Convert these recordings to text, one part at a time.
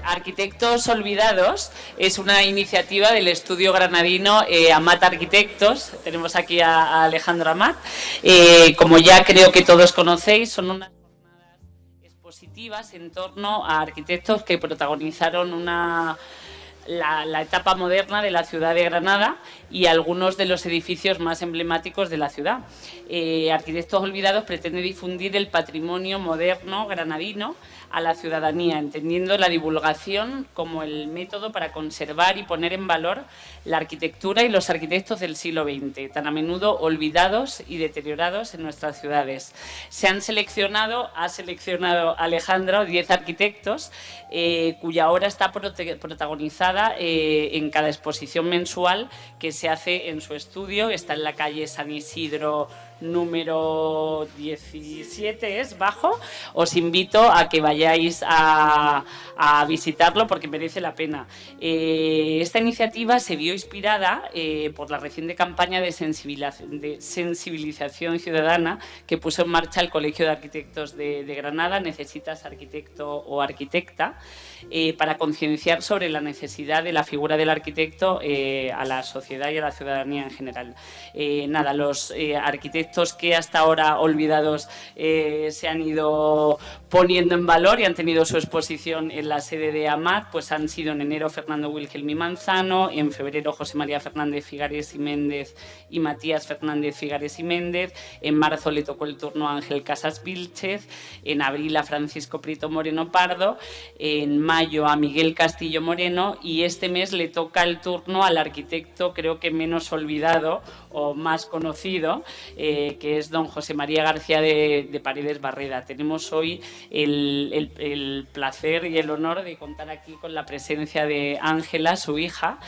Arquitectos Olvidados es una iniciativa del estudio granadino Amat Arquitectos. Tenemos aquí a Alejandro Amat. Como ya creo que todos conocéis, son unas jornadas expositivas en torno a arquitectos que protagonizaron la etapa moderna de la ciudad de Granada y algunos de los edificios más emblemáticos de la ciudad. Arquitectos Olvidados pretende difundir el patrimonio moderno granadino a la ciudadanía, entendiendo la divulgación como el método para conservar y poner en valor la arquitectura y los arquitectos del siglo XX, tan a menudo olvidados y deteriorados en nuestras ciudades. Ha seleccionado Alejandro 10 arquitectos cuya obra está protagonizada en cada exposición mensual que se hace en su estudio. Está en la calle San Isidro número 17, es bajo. Os invito a que vayáis a visitarlo porque merece la pena. Esta iniciativa se vio inspirada por la reciente campaña de sensibilización ciudadana que puso en marcha el Colegio de Arquitectos de Granada, Necesitas Arquitecto o Arquitecta, para concienciar sobre la necesidad de la figura del arquitecto a la sociedad y a la ciudadanía en general. Los arquitectos que hasta ahora olvidados se han ido poniendo en valor y han tenido su exposición en la sede de Amat, pues han sido en enero Fernando Wilhelm y Manzano, en febrero José María Fernández Figares y Méndez y Matías Fernández Figares y Méndez, en marzo le tocó el turno a Ángel Casas Vilchez, en abril a Francisco Prieto Moreno Pardo, en mayo a Miguel Castillo Moreno y este mes le toca el turno al arquitecto creo que menos olvidado o más conocido, que es don José María García de Paredes Barreda. Tenemos hoy el placer y el honor de contar aquí con la presencia de Ángela, su hija,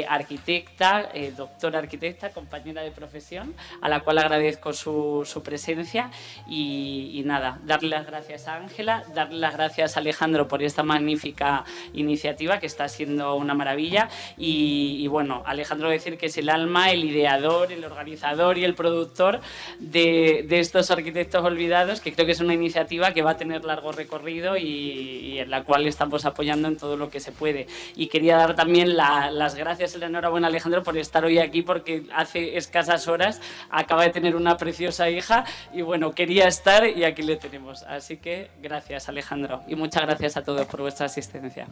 arquitecta, doctora arquitecta, compañera de profesión, a la cual agradezco su presencia y darle las gracias a Ángela, darle las gracias a Alejandro por esta magnífica iniciativa que está siendo una maravilla y bueno, Alejandro decir que es el alma, el ideador, el organizador y el productor de estos arquitectos olvidados, que creo que es una iniciativa que va a tener largo recorrido y en la cual estamos apoyando en todo lo que se puede. Y quería dar también las gracias y la enhorabuena a Alejandro por estar hoy aquí, porque hace escasas horas acaba de tener una preciosa hija y bueno, quería estar y aquí le tenemos. Así que gracias, Alejandro, y muchas gracias a todos por vuestra asistencia.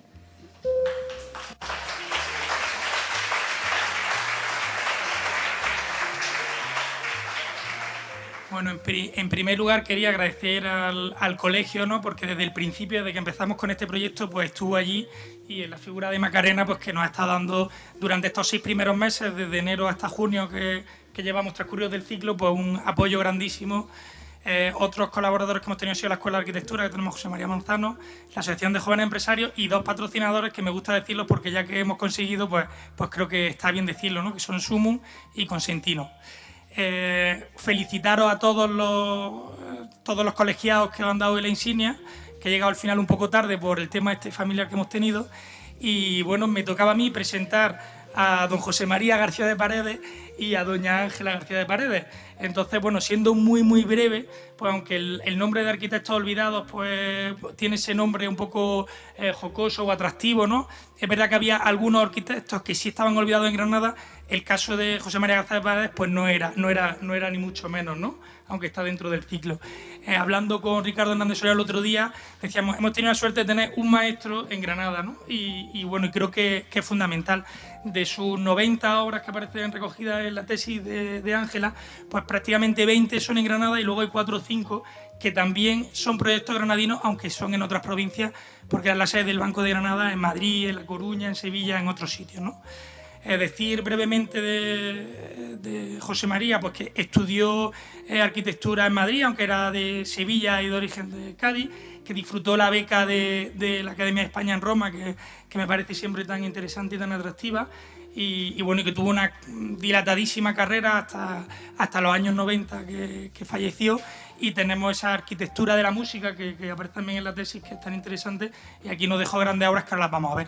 Bueno, en primer lugar quería agradecer al colegio, ¿no? Porque desde el principio, desde que empezamos con este proyecto, pues estuvo allí y en la figura de Macarena, pues que nos ha estado dando durante estos 6 primeros meses, desde enero hasta junio que llevamos transcurridos del ciclo, pues un apoyo grandísimo. Otros colaboradores que hemos tenido han sido la Escuela de Arquitectura, que tenemos José María Manzano, la Asociación de Jóvenes Empresarios y 2 patrocinadores que me gusta decirlos porque ya que hemos conseguido, pues creo que está bien decirlo, ¿no? Que son Sumum y Consentino. Felicitaros a todos los colegiados que os han dado la insignia, que he llegado al final un poco tarde por el tema familiar que hemos tenido y bueno, me tocaba a mí presentar a don José María García de Paredes y a doña Ángela García de Paredes. Entonces, bueno, siendo muy muy breve, pues aunque el nombre de Arquitectos Olvidados pues tiene ese nombre un poco jocoso o atractivo, ¿no? Es verdad que había algunos arquitectos que sí estaban olvidados en Granada. El caso de José María García de Paredes pues no era ni mucho menos, ¿no? Aunque está dentro del ciclo. Hablando con Ricardo Hernández Soria el otro día, decíamos, hemos tenido la suerte de tener un maestro en Granada, ¿no? Y bueno, creo que es fundamental. De sus 90 obras que aparecen recogidas en la tesis de Ángela, pues prácticamente 20 son en Granada y luego hay 4 o 5 que también son proyectos granadinos, aunque son en otras provincias, porque eran la sede del Banco de Granada en Madrid, en La Coruña, en Sevilla, en otros sitios, ¿no? Decir brevemente de José María, pues que estudió arquitectura en Madrid, aunque era de Sevilla y de origen de Cádiz, que disfrutó la beca de la Academia de España en Roma, que me parece siempre tan interesante y tan atractiva, y bueno, que tuvo una dilatadísima carrera hasta los años 90 que falleció, y tenemos esa arquitectura de la música que aparece también en la tesis, que es tan interesante, y aquí nos dejó grandes obras que ahora las vamos a ver.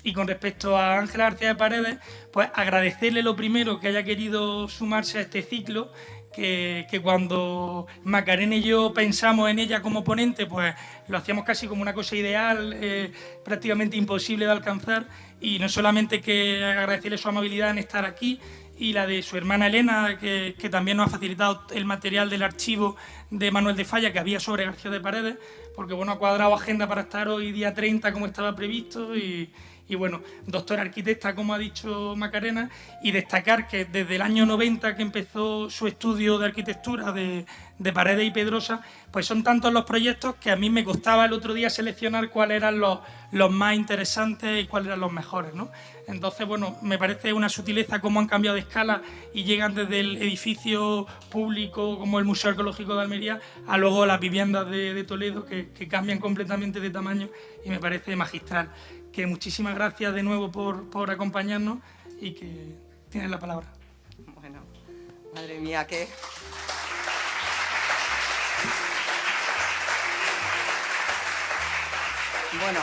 Y con respecto a Ángela García de Paredes, pues agradecerle lo primero que haya querido sumarse a este ciclo, que cuando Macarena y yo pensamos en ella como ponente, pues lo hacíamos casi como una cosa ideal, prácticamente imposible de alcanzar, y no solamente que agradecerle su amabilidad en estar aquí, y la de su hermana Elena, que también nos ha facilitado el material del archivo de Manuel de Falla que había sobre García de Paredes, porque bueno, ha cuadrado agenda para estar hoy día 30 como estaba previsto, y bueno, doctora arquitecta, como ha dicho Macarena, y destacar que desde el año 90 que empezó su estudio de arquitectura de Paredes y Pedrosa, pues son tantos los proyectos que a mí me costaba el otro día seleccionar cuáles eran los más interesantes y cuáles eran los mejores, ¿no? Entonces, bueno, me parece una sutileza cómo han cambiado de escala y llegan desde el edificio público como el Museo Arqueológico de Almería a luego las viviendas de Toledo que cambian completamente de tamaño, y me parece magistral. Que muchísimas gracias de nuevo por acompañarnos y que tienes la palabra. Bueno, madre mía, qué... Bueno,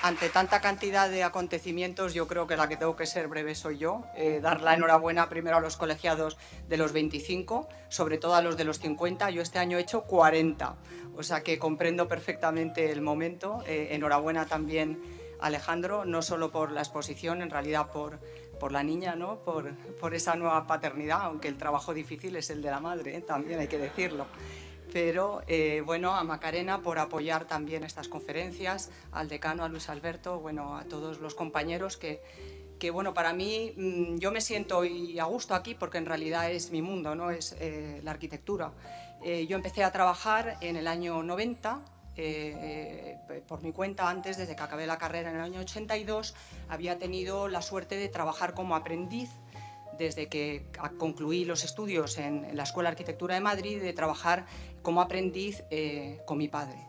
ante tanta cantidad de acontecimientos, yo creo que la que tengo que ser breve soy yo. Dar la enhorabuena primero a los colegiados de los 25, sobre todo a los de los 50. Yo este año he hecho 40, o sea que comprendo perfectamente el momento. Enhorabuena también a Alejandro, no solo por la exposición, en realidad por la niña, ¿no? por esa nueva paternidad, aunque el trabajo difícil es el de la madre, también hay que decirlo. Pero bueno, a Macarena por apoyar también estas conferencias, al decano, a Luis Alberto, bueno, a todos los compañeros que bueno, para mí yo me siento a gusto aquí porque en realidad es mi mundo, ¿no? Es la arquitectura. Yo empecé a trabajar en el año 90, por mi cuenta antes, desde que acabé la carrera en el año 82, había tenido la suerte de trabajar como aprendiz desde que concluí los estudios en la Escuela de Arquitectura de Madrid, de trabajar como aprendiz con mi padre,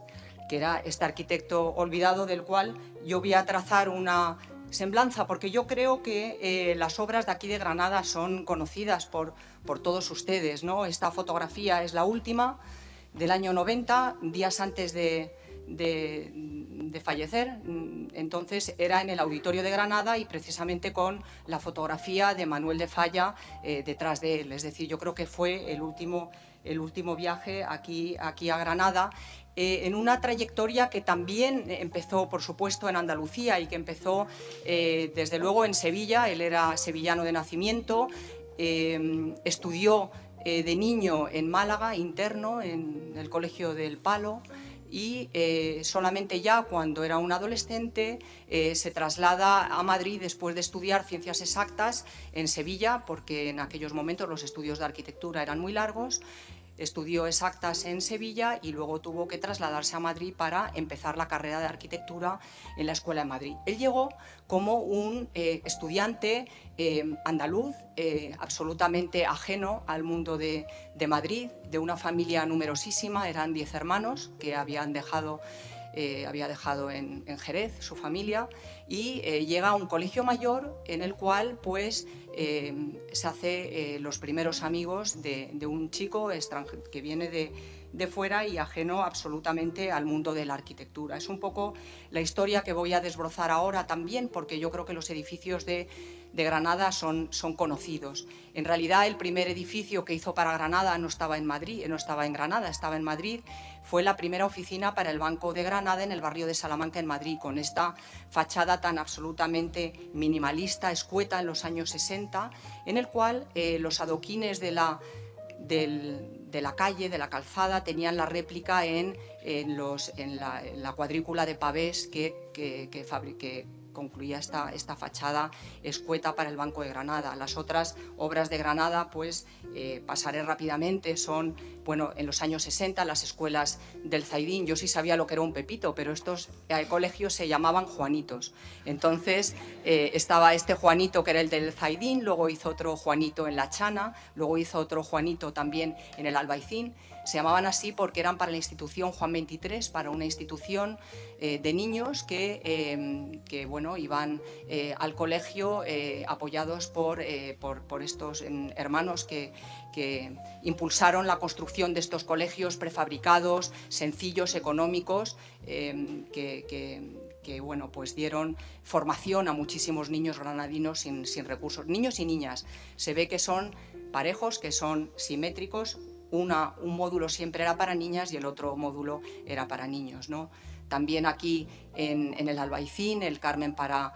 que era este arquitecto olvidado del cual yo voy a trazar una semblanza, porque yo creo que las obras de aquí de Granada son conocidas por todos ustedes, ¿no? Esta fotografía es la última, del año 90, días antes de fallecer. Entonces era en el Auditorio de Granada y precisamente con la fotografía de Manuel de Falla detrás de él. Es decir, yo creo que fue el último viaje aquí a Granada, en una trayectoria que también empezó, por supuesto, en Andalucía y que empezó, desde luego, en Sevilla. Él era sevillano de nacimiento, estudió de niño en Málaga, interno, en el Colegio del Palo, y solamente ya cuando era un adolescente se traslada a Madrid después de estudiar Ciencias Exactas en Sevilla, porque en aquellos momentos los estudios de arquitectura eran muy largos. Estudió Exactas en Sevilla y luego tuvo que trasladarse a Madrid para empezar la carrera de arquitectura en la Escuela de Madrid. Él llegó como un estudiante andaluz, absolutamente ajeno al mundo de Madrid, de una familia numerosísima, eran 10 hermanos que había dejado en Jerez su familia, y llega a un colegio mayor en el cual pues se hace los primeros amigos de un chico que viene de fuera y ajeno absolutamente al mundo de la arquitectura. Es un poco la historia que voy a desbrozar ahora también, porque yo creo que los edificios de Granada son conocidos. En realidad, el primer edificio que hizo para Granada no estaba en Madrid, no estaba en Granada, estaba en Madrid. Fue la primera oficina para el Banco de Granada en el barrio de Salamanca, en Madrid, con esta fachada tan absolutamente minimalista, escueta en los años 60, en el cual los adoquines de la calle, de la calzada, tenían la réplica en la cuadrícula de pavés que concluía esta fachada escueta para el Banco de Granada. Las otras obras de Granada, pues pasaré rápidamente, son, bueno, en los años 60, las escuelas del Zaidín. Yo sí sabía lo que era un pepito, pero estos colegios se llamaban Juanitos. Entonces estaba este Juanito, que era el del Zaidín, luego hizo otro Juanito en La Chana, luego hizo otro Juanito también en el Albaicín. Se llamaban así porque eran para la institución Juan 23, para una institución de niños que bueno, iban al colegio apoyados por estos hermanos que impulsaron la construcción de estos colegios prefabricados, sencillos, económicos, que bueno, pues dieron formación a muchísimos niños granadinos sin recursos. Niños y niñas, se ve que son parejos, que son simétricos. Un módulo siempre era para niñas y el otro módulo era para niños, ¿no? También aquí en el Albaicín, el Carmen para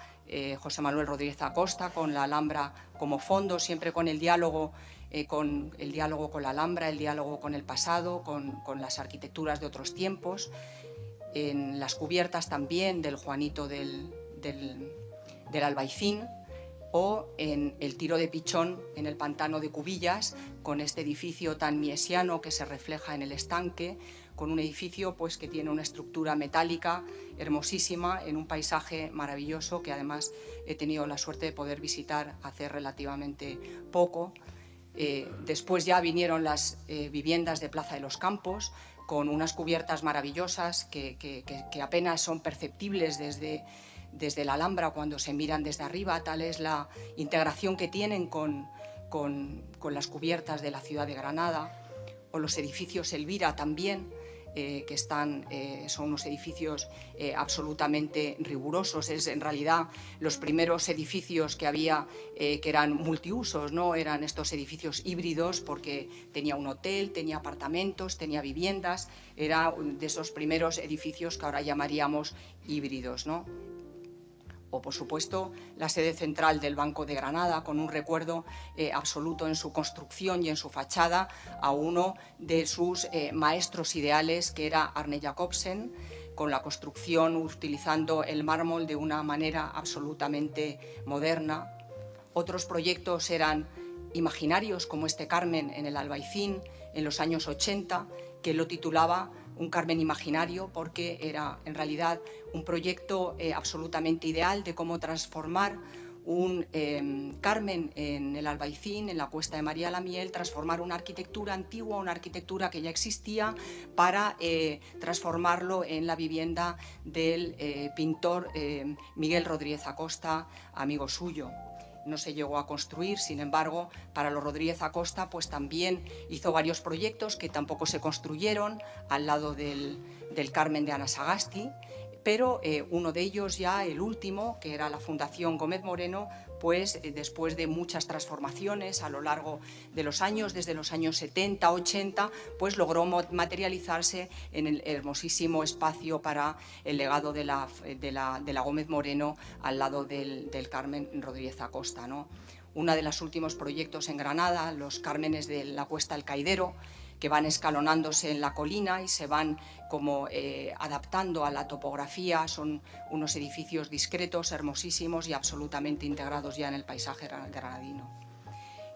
José Manuel Rodríguez Acosta, con la Alhambra como fondo, siempre con el diálogo con la Alhambra, el diálogo con el pasado, con las arquitecturas de otros tiempos. En las cubiertas también del Juanito del Albaicín, o en el Tiro de Pichón en el Pantano de Cubillas, con este edificio tan miesiano que se refleja en el estanque, con un edificio pues, que tiene una estructura metálica hermosísima, en un paisaje maravilloso que además he tenido la suerte de poder visitar hace relativamente poco. Después ya vinieron las viviendas de Plaza de los Campos, con unas cubiertas maravillosas que apenas son perceptibles desde la Alhambra cuando se miran desde arriba. Tal es la integración que tienen con las cubiertas de la ciudad de Granada, o los edificios Elvira también, que son unos edificios absolutamente rigurosos. Es en realidad los primeros edificios que había que eran multiusos, ¿no? Eran estos edificios híbridos, porque tenía un hotel, tenía apartamentos, tenía viviendas. Era de esos primeros edificios que ahora llamaríamos híbridos, ¿no? O, por supuesto, la sede central del Banco de Granada, con un recuerdo absoluto en su construcción y en su fachada a uno de sus maestros ideales, que era Arne Jacobsen, con la construcción utilizando el mármol de una manera absolutamente moderna. Otros proyectos eran imaginarios, como este Carmen en el Albaicín en los años 80, que lo titulaba Un Carmen imaginario, porque era en realidad un proyecto absolutamente ideal de cómo transformar un Carmen en el Albaicín, en la Cuesta de María la Miel, transformar una arquitectura antigua, una arquitectura que ya existía, para transformarlo en la vivienda del pintor Miguel Rodríguez Acosta, amigo suyo. No se llegó a construir, sin embargo, para los Rodríguez Acosta pues también hizo varios proyectos que tampoco se construyeron al lado del Carmen de Ana Sagasti, pero uno de ellos, ya el último, que era la Fundación Gómez Moreno, pues después de muchas transformaciones a lo largo de los años, desde los años 70, 80, pues logró materializarse en el hermosísimo espacio para el legado de la Gómez Moreno al lado del Carmen Rodríguez Acosta, ¿no? Uno de los últimos proyectos en Granada, los Cármenes de la Cuesta del Caidero, que van escalonándose en la colina y se van como adaptando a la topografía. Son unos edificios discretos, hermosísimos y absolutamente integrados ya en el paisaje granadino.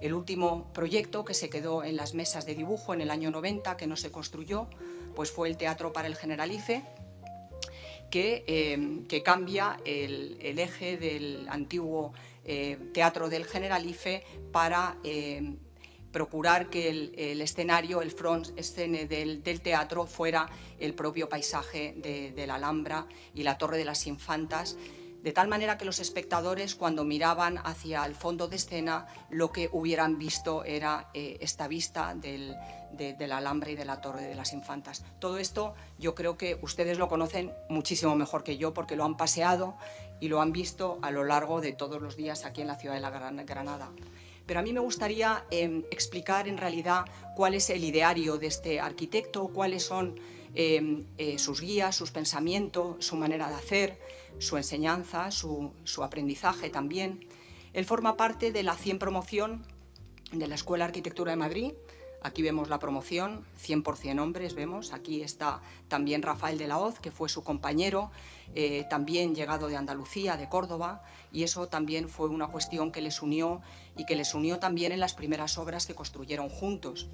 El último proyecto que se quedó en las mesas de dibujo en el año 90, que no se construyó, pues fue el Teatro para el Generalife, que cambia el eje del antiguo Teatro del Generalife para procurar que el escenario, el front scene del teatro, fuera el propio paisaje de la Alhambra y la Torre de las Infantas, de tal manera que los espectadores, cuando miraban hacia el fondo de escena, lo que hubieran visto era esta vista de la Alhambra y de la Torre de las Infantas. Todo esto yo creo que ustedes lo conocen muchísimo mejor que yo, porque lo han paseado y lo han visto a lo largo de todos los días aquí en la ciudad de la Granada. Pero a mí me gustaría explicar en realidad cuál es el ideario de este arquitecto, cuáles son sus guías, sus pensamientos, su manera de hacer, su enseñanza, su aprendizaje también. Él forma parte de la 100 promoción de la Escuela de Arquitectura de Madrid. Aquí vemos la promoción, 100% hombres, vemos. Aquí está también Rafael de la Hoz, que fue su compañero, también llegado de Andalucía, de Córdoba, y eso también fue una cuestión que les unió, y que les unió también en las primeras obras que construyeron juntos.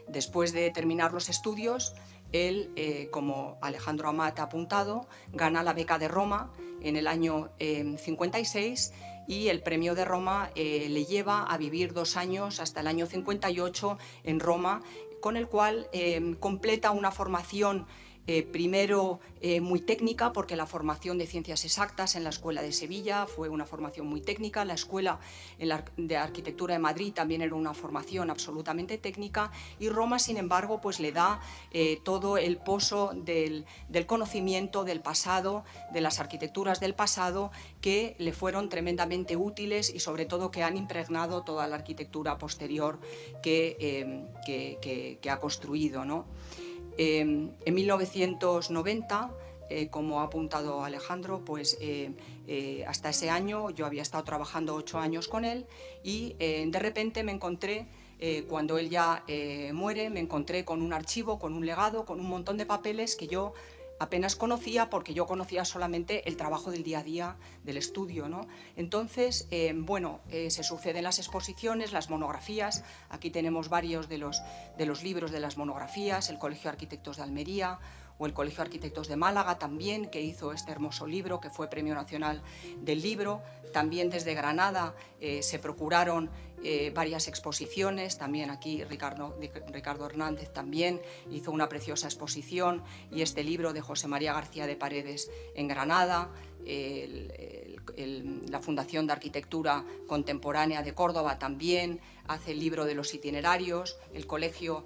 Después de terminar los estudios, él, como Alejandro Amat ha apuntado, gana la beca de Roma en el año 56, y el premio de Roma le lleva a vivir 2 años, hasta el año 58, en Roma, con el cual completa una formación Primero muy técnica, porque la formación de ciencias exactas en la Escuela de Sevilla fue una formación muy técnica, la Escuela de Arquitectura de Madrid también era una formación absolutamente técnica, y Roma, sin embargo, pues le da todo el pozo del conocimiento del pasado, de las arquitecturas del pasado, que le fueron tremendamente útiles y sobre todo que han impregnado toda la arquitectura posterior que ha construido, ¿no? En 1990, como ha apuntado Alejandro, pues hasta ese año yo había estado trabajando 8 años con él, y de repente me encontré, cuando él ya muere, me encontré con un archivo, con un legado, con un montón de papeles que yo apenas conocía, porque yo conocía solamente el trabajo del día a día del estudio, ¿no? Entonces, se suceden las exposiciones, las monografías. Aquí tenemos varios de los libros de las monografías, el Colegio de Arquitectos de Almería o el Colegio de Arquitectos de Málaga también, que hizo este hermoso libro, que fue Premio Nacional del Libro. También desde Granada se procuraron varias exposiciones, también aquí Ricardo Hernández también hizo una preciosa exposición, y este libro de José María García de Paredes en Granada, la Fundación de Arquitectura Contemporánea de Córdoba también hace el libro de los itinerarios, el colegio,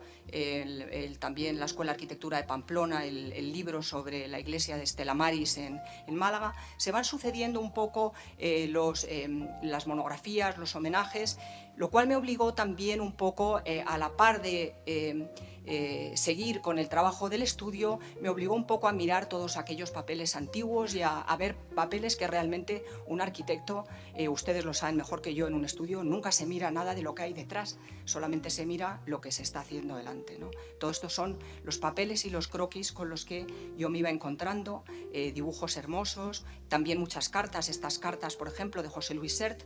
también la Escuela de Arquitectura de Pamplona, el libro sobre la iglesia de Estela Maris en Málaga. Se van sucediendo un poco las monografías, los homenajes, lo cual me obligó también un poco, a la par de seguir con el trabajo del estudio, me obligó un poco a mirar todos aquellos papeles antiguos y a ver papeles que realmente un arquitecto, ustedes lo saben mejor que yo, en un estudio nunca se mira nada de lo que hay detrás, solamente se mira lo que se está haciendo delante, ¿no? Todo esto son los papeles y los croquis con los que yo me iba encontrando, dibujos hermosos, también muchas cartas, estas cartas, por ejemplo, de José Luis Sert,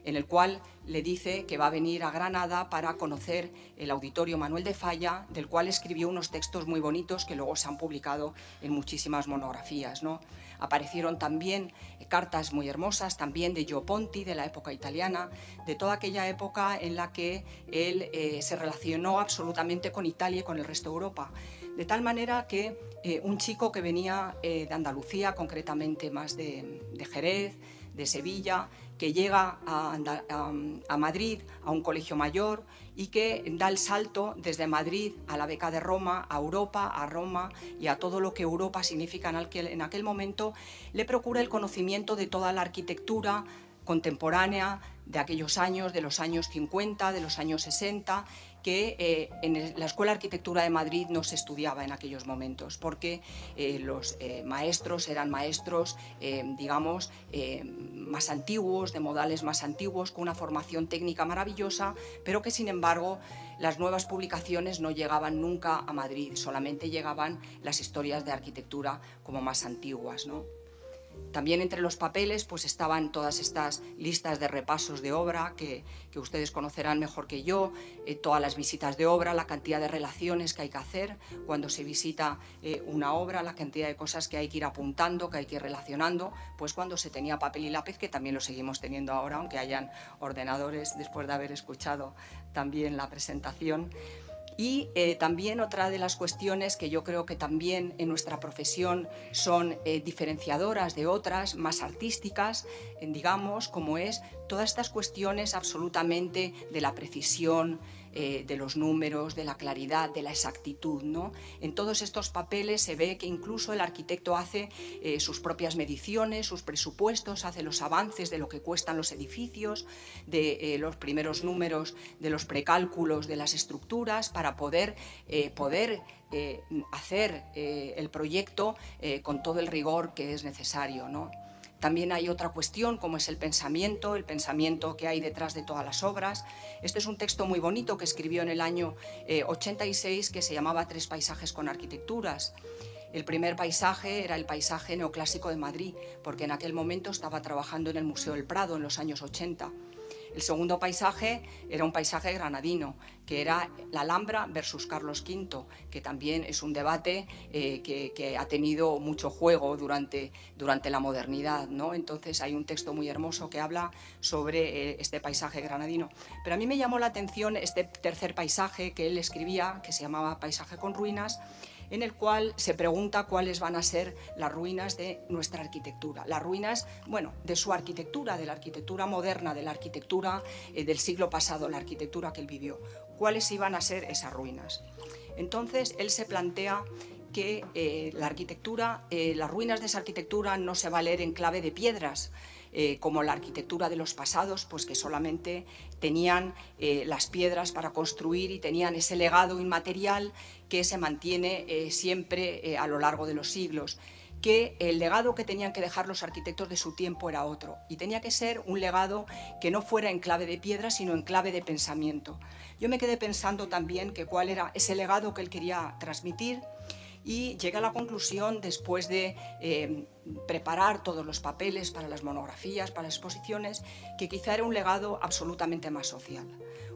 en el cual le dice que va a venir a Granada para conocer el Auditorio Manuel de Falla, del cual escribió unos textos muy bonitos que luego se han publicado en muchísimas monografías, ¿no? Aparecieron también cartas muy hermosas, también de Gio Ponti, de la época italiana, de toda aquella época en la que él se relacionó absolutamente con Italia y con el resto de Europa. De tal manera que un chico que venía de Andalucía, concretamente más de Jerez, de Sevilla, que llega a Madrid, a un colegio mayor, y que da el salto desde Madrid a la beca de Roma, a Europa, a Roma y a todo lo que Europa significa en aquel momento, le procura el conocimiento de toda la arquitectura contemporánea de aquellos años, de los años 50, de los años 60, que en la Escuela de Arquitectura de Madrid no se estudiaba en aquellos momentos, porque los maestros eran maestros, digamos, más antiguos, de modales más antiguos, con una formación técnica maravillosa, pero que sin embargo las nuevas publicaciones no llegaban nunca a Madrid, solamente llegaban las historias de arquitectura como más antiguas, ¿no? También entre los papeles pues estaban todas estas listas de repasos de obra que ustedes conocerán mejor que yo, todas las visitas de obra, la cantidad de relaciones que hay que hacer cuando se visita una obra, la cantidad de cosas que hay que ir apuntando, que hay que ir relacionando, pues cuando se tenía papel y lápiz, que también lo seguimos teniendo ahora, aunque hayan ordenadores, después de haber escuchado también la presentación. Y también otra de las cuestiones que yo creo que también en nuestra profesión son diferenciadoras de otras, más artísticas, digamos, como es todas estas cuestiones absolutamente de la precisión, de los números, de la claridad, de la exactitud, ¿no? En todos estos papeles se ve que incluso el arquitecto hace sus propias mediciones, sus presupuestos, hace los avances de lo que cuestan los edificios, de los primeros números de los precálculos de las estructuras, para poder hacer el proyecto con todo el rigor que es necesario, ¿no? También hay otra cuestión, como es el pensamiento que hay detrás de todas las obras. Este es un texto muy bonito que escribió en el año 86, que se llamaba Tres paisajes con arquitecturas. El primer paisaje era el paisaje neoclásico de Madrid, porque en aquel momento estaba trabajando en el Museo del Prado en los años 80. El segundo paisaje era un paisaje granadino, que era la Alhambra versus Carlos V, que también es un debate que ha tenido mucho juego durante la modernidad, ¿no? Entonces hay un texto muy hermoso que habla sobre este paisaje granadino. Pero a mí me llamó la atención este tercer paisaje que él escribía, que se llamaba Paisaje con ruinas, en el cual se pregunta cuáles van a ser las ruinas de nuestra arquitectura. Las ruinas, bueno, de su arquitectura, de la arquitectura moderna, de la arquitectura del siglo pasado, la arquitectura que él vivió. ¿Cuáles iban a ser esas ruinas? Entonces, él se plantea que la arquitectura, las ruinas de esa arquitectura no se va a leer en clave de piedras, como la arquitectura de los pasados, pues que solamente tenían las piedras para construir y tenían ese legado inmaterial que se mantiene siempre a lo largo de los siglos, que el legado que tenían que dejar los arquitectos de su tiempo era otro, y tenía que ser un legado que no fuera en clave de piedra, sino en clave de pensamiento. Yo me quedé pensando también que cuál era ese legado que él quería transmitir, y llegué a la conclusión, después de preparar todos los papeles para las monografías, para las exposiciones, que quizá era un legado absolutamente más social.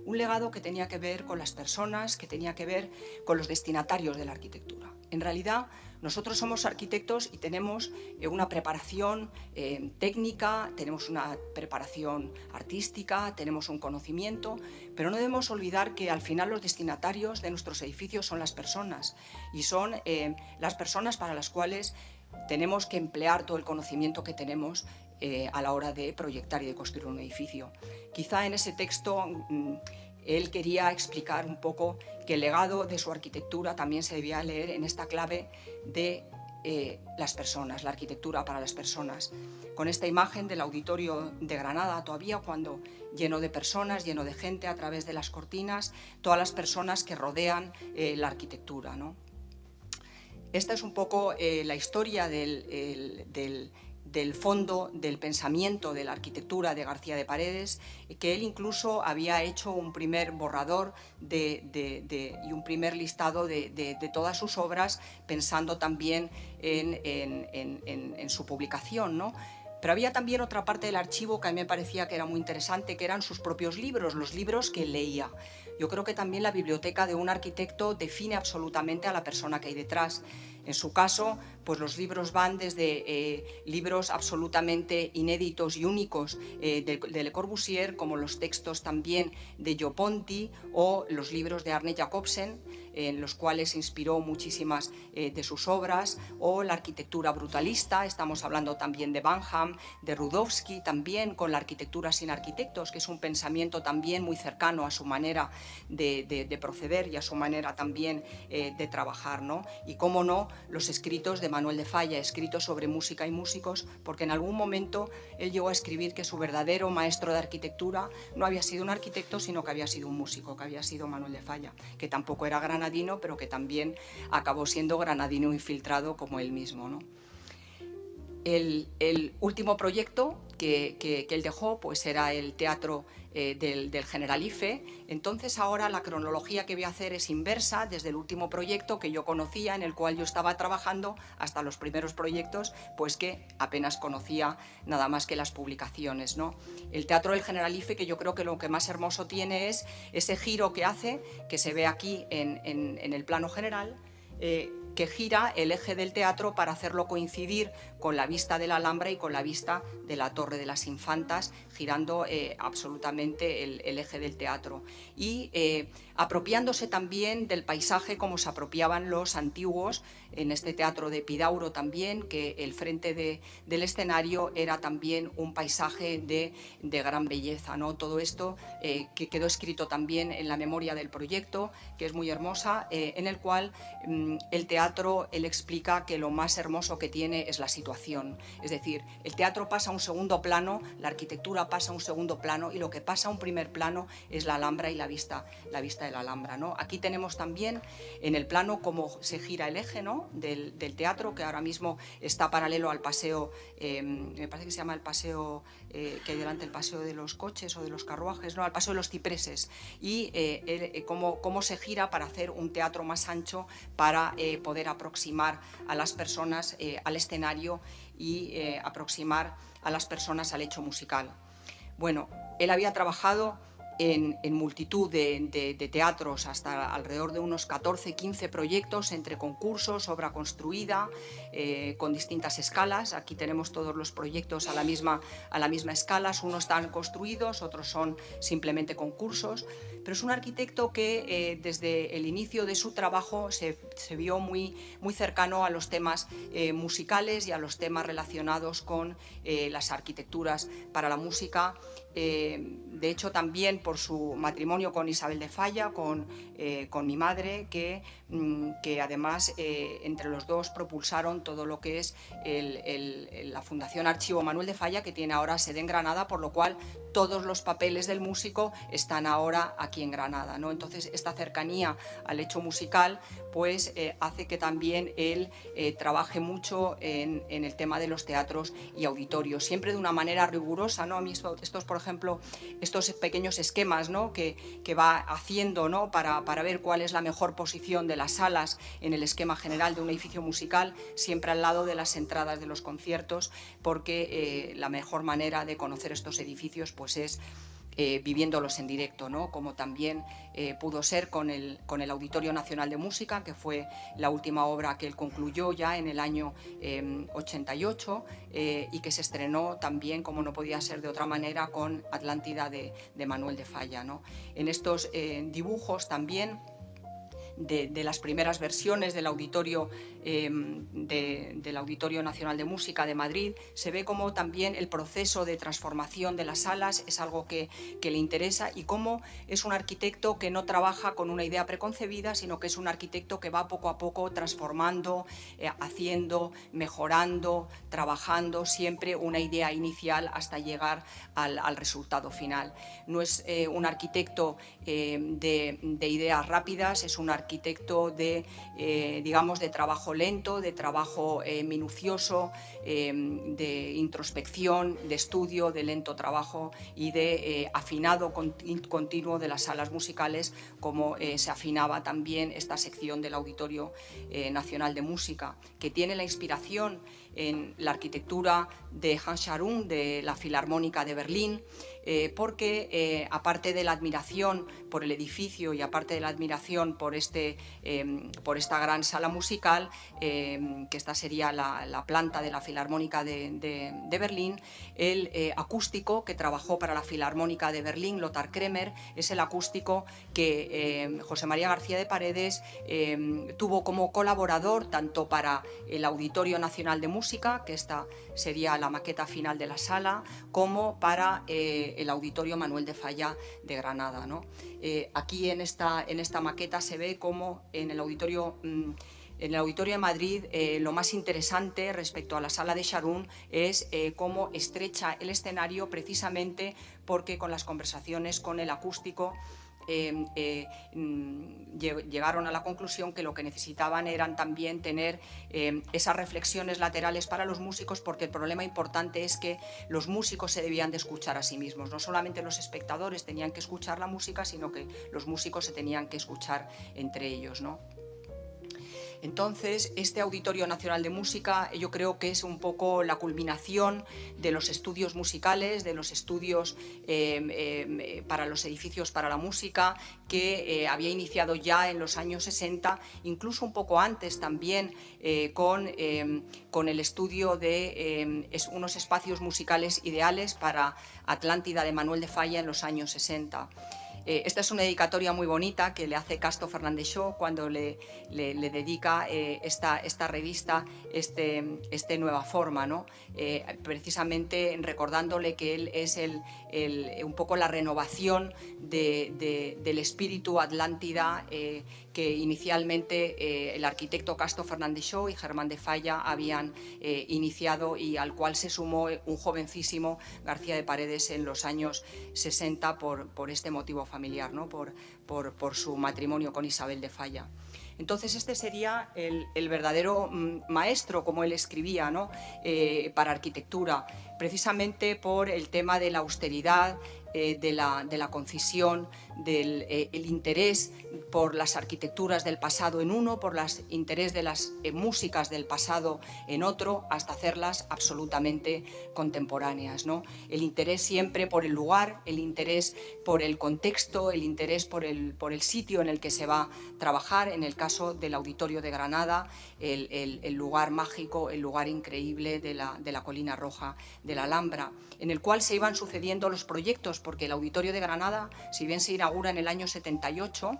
Un legado que tenía que ver con las personas, que tenía que ver con los destinatarios de la arquitectura. En realidad, nosotros somos arquitectos y tenemos una preparación técnica, tenemos una preparación artística, tenemos un conocimiento, pero no debemos olvidar que al final los destinatarios de nuestros edificios son las personas, y son las personas para las cuales tenemos que emplear todo el conocimiento que tenemos a la hora de proyectar y de construir un edificio. Quizá en ese texto él quería explicar un poco que el legado de su arquitectura también se debía leer en esta clave de las personas, la arquitectura para las personas. Con esta imagen del auditorio de Granada, todavía cuando lleno de personas, lleno de gente a través de las cortinas, todas las personas que rodean la arquitectura, ¿no? Esta es un poco la historia del fondo del pensamiento de la arquitectura de García de Paredes, que él incluso había hecho un primer borrador y un primer listado de todas sus obras, pensando también en su publicación, ¿no? Pero había también otra parte del archivo que a mí me parecía que era muy interesante, que eran sus propios libros, los libros que él leía. Yo creo que también la biblioteca de un arquitecto define absolutamente a la persona que hay detrás. En su caso, pues los libros van desde libros absolutamente inéditos y únicos de Le Corbusier, como los textos también de Jo Ponti o los libros de Arne Jacobsen, en los cuales inspiró muchísimas de sus obras, o la arquitectura brutalista. Estamos hablando también de Banham, de Rudowski, también con la arquitectura sin arquitectos, que es un pensamiento también muy cercano a su manera de proceder y a su manera también de trabajar, ¿no? Y cómo no, los escritos de Manuel de Falla, escritos sobre música y músicos, porque en algún momento él llegó a escribir que su verdadero maestro de arquitectura no había sido un arquitecto, sino que había sido un músico, que había sido Manuel de Falla, que tampoco era granadino, pero que también acabó siendo granadino infiltrado como él mismo, ¿no? El último proyecto que él dejó pues era el teatro del Generalife. Entonces ahora la cronología que voy a hacer es inversa, desde el último proyecto que yo conocía, en el cual yo estaba trabajando, hasta los primeros proyectos pues que apenas conocía nada más que las publicaciones, ¿no? El teatro del Generalife, que yo creo que lo que más hermoso tiene es ese giro que hace, que se ve aquí en el plano general, que gira el eje del teatro para hacerlo coincidir con la vista de la Alhambra y con la vista de la Torre de las Infantas, girando absolutamente el eje del teatro. Y apropiándose también del paisaje como se apropiaban los antiguos, en este teatro de Epidauro también, que el frente del escenario era también un paisaje de gran belleza, ¿no? Todo esto que quedó escrito también en la memoria del proyecto, que es muy hermosa, en el cual el teatro, él explica que lo más hermoso que tiene es la situación. Es decir, el teatro pasa a un segundo plano, la arquitectura pasa a un segundo plano, y lo que pasa a un primer plano es la Alhambra y la vista de la Alhambra, ¿no? Aquí tenemos también en el plano cómo se gira el eje, ¿no?, del teatro, que ahora mismo está paralelo al paseo, me parece que se llama el paseo que hay delante, el paseo de los coches o de los carruajes, no, al paseo de los cipreses, y cómo se gira para hacer un teatro más ancho, para poder aproximar a las personas al escenario y aproximar a las personas al hecho musical. Bueno, él había trabajado en multitud de teatros, hasta alrededor de unos 14, 15 proyectos entre concursos, obra construida, con distintas escalas. Aquí tenemos todos los proyectos a la misma escala, unos están construidos, otros son simplemente concursos, pero es un arquitecto que desde el inicio de su trabajo se vio muy cercano a los temas musicales y a los temas relacionados con las arquitecturas para la música. De hecho, también por su matrimonio con Isabel de Falla, con mi madre, que además entre los dos propulsaron todo lo que es la Fundación Archivo Manuel de Falla, que tiene ahora sede en Granada, por lo cual todos los papeles del músico están ahora aquí en Granada, ¿no? Entonces, esta cercanía al hecho musical pues hace que también él trabaje mucho en el tema de los teatros y auditorios, siempre de una manera rigurosa, ¿no? A mí estos, por ejemplo, estos pequeños esquemas, ¿no? que va haciendo, ¿no? para ver cuál es la mejor posición de las salas en el esquema general de un edificio musical, siempre al lado de las entradas de los conciertos, porque la mejor manera de conocer estos edificios pues es viviéndolos en directo, ¿no? Como también pudo ser con el Auditorio Nacional de Música, que fue la última obra que él concluyó ya en el año 88 y que se estrenó también, como no podía ser de otra manera, con Atlántida de Manuel de Falla, ¿no? En estos dibujos también de las primeras versiones del Auditorio Nacional de Música de Madrid, se ve cómo también el proceso de transformación de las salas es algo que le interesa, y cómo es un arquitecto que no trabaja con una idea preconcebida, sino que es un arquitecto que va poco a poco transformando, haciendo, mejorando, trabajando siempre una idea inicial hasta llegar al resultado final. No es un arquitecto de ideas rápidas, es un arquitecto digamos, de trabajo lento, de trabajo minucioso, de introspección, de estudio, de lento trabajo y de afinado continuo de las salas musicales, como se afinaba también esta sección del Auditorio Nacional de Música, que tiene la inspiración en la arquitectura de Hans Scharoun, de la Filarmónica de Berlín, porque aparte de la admiración por el edificio y aparte de la admiración por esta gran sala musical, que esta sería la planta de la Filarmónica de Berlín, el acústico que trabajó para la Filarmónica de Berlín, Lothar Kremer, es el acústico que José María García de Paredes tuvo como colaborador tanto para el Auditorio Nacional de Música, que esta sería la maqueta final de la sala, como para el Auditorio Manuel de Falla de Granada, ¿no? Aquí en esta maqueta se ve cómo en el Auditorio de Madrid lo más interesante respecto a la sala de Scharoun es cómo estrecha el escenario, precisamente porque con las conversaciones con el acústico llegaron a la conclusión que lo que necesitaban eran también tener esas reflexiones laterales para los músicos, porque el problema importante es que los músicos se debían de escuchar a sí mismos. No solamente los espectadores tenían que escuchar la música, sino que los músicos se tenían que escuchar entre ellos, ¿no? Entonces, este Auditorio Nacional de Música yo creo que es un poco la culminación de los estudios musicales, de los estudios para los edificios para la música, que había iniciado ya en los años 60, incluso un poco antes también, con el estudio de unos espacios musicales ideales para Atlántida de Manuel de Falla en los años 60. Esta es una dedicatoria muy bonita que le hace Casto Fernández Shaw cuando le dedica esta revista, Nueva Forma, ¿no? Precisamente recordándole que él es un poco la renovación del espíritu Atlántida que inicialmente el arquitecto Casto Fernández Shaw y Germán de Falla habían iniciado, y al cual se sumó un jovencísimo García de Paredes en los años 60 por este motivo familiar, ¿no? por su matrimonio con Isabel de Falla. Entonces este sería el verdadero maestro, como él escribía, ¿no? Para arquitectura, precisamente por el tema de la austeridad de la concisión, del el interés por las arquitecturas del pasado en uno, por el interés de las músicas del pasado en otro, hasta hacerlas absolutamente contemporáneas, ¿no? El interés siempre por el lugar, el interés por el contexto, el interés por el sitio en el que se va a trabajar. En el caso del Auditorio de Granada, el lugar mágico, el lugar increíble de la Colina Roja de la Alhambra, en el cual se iban sucediendo los proyectos, porque el Auditorio de Granada, si bien se inaugura en el año 78,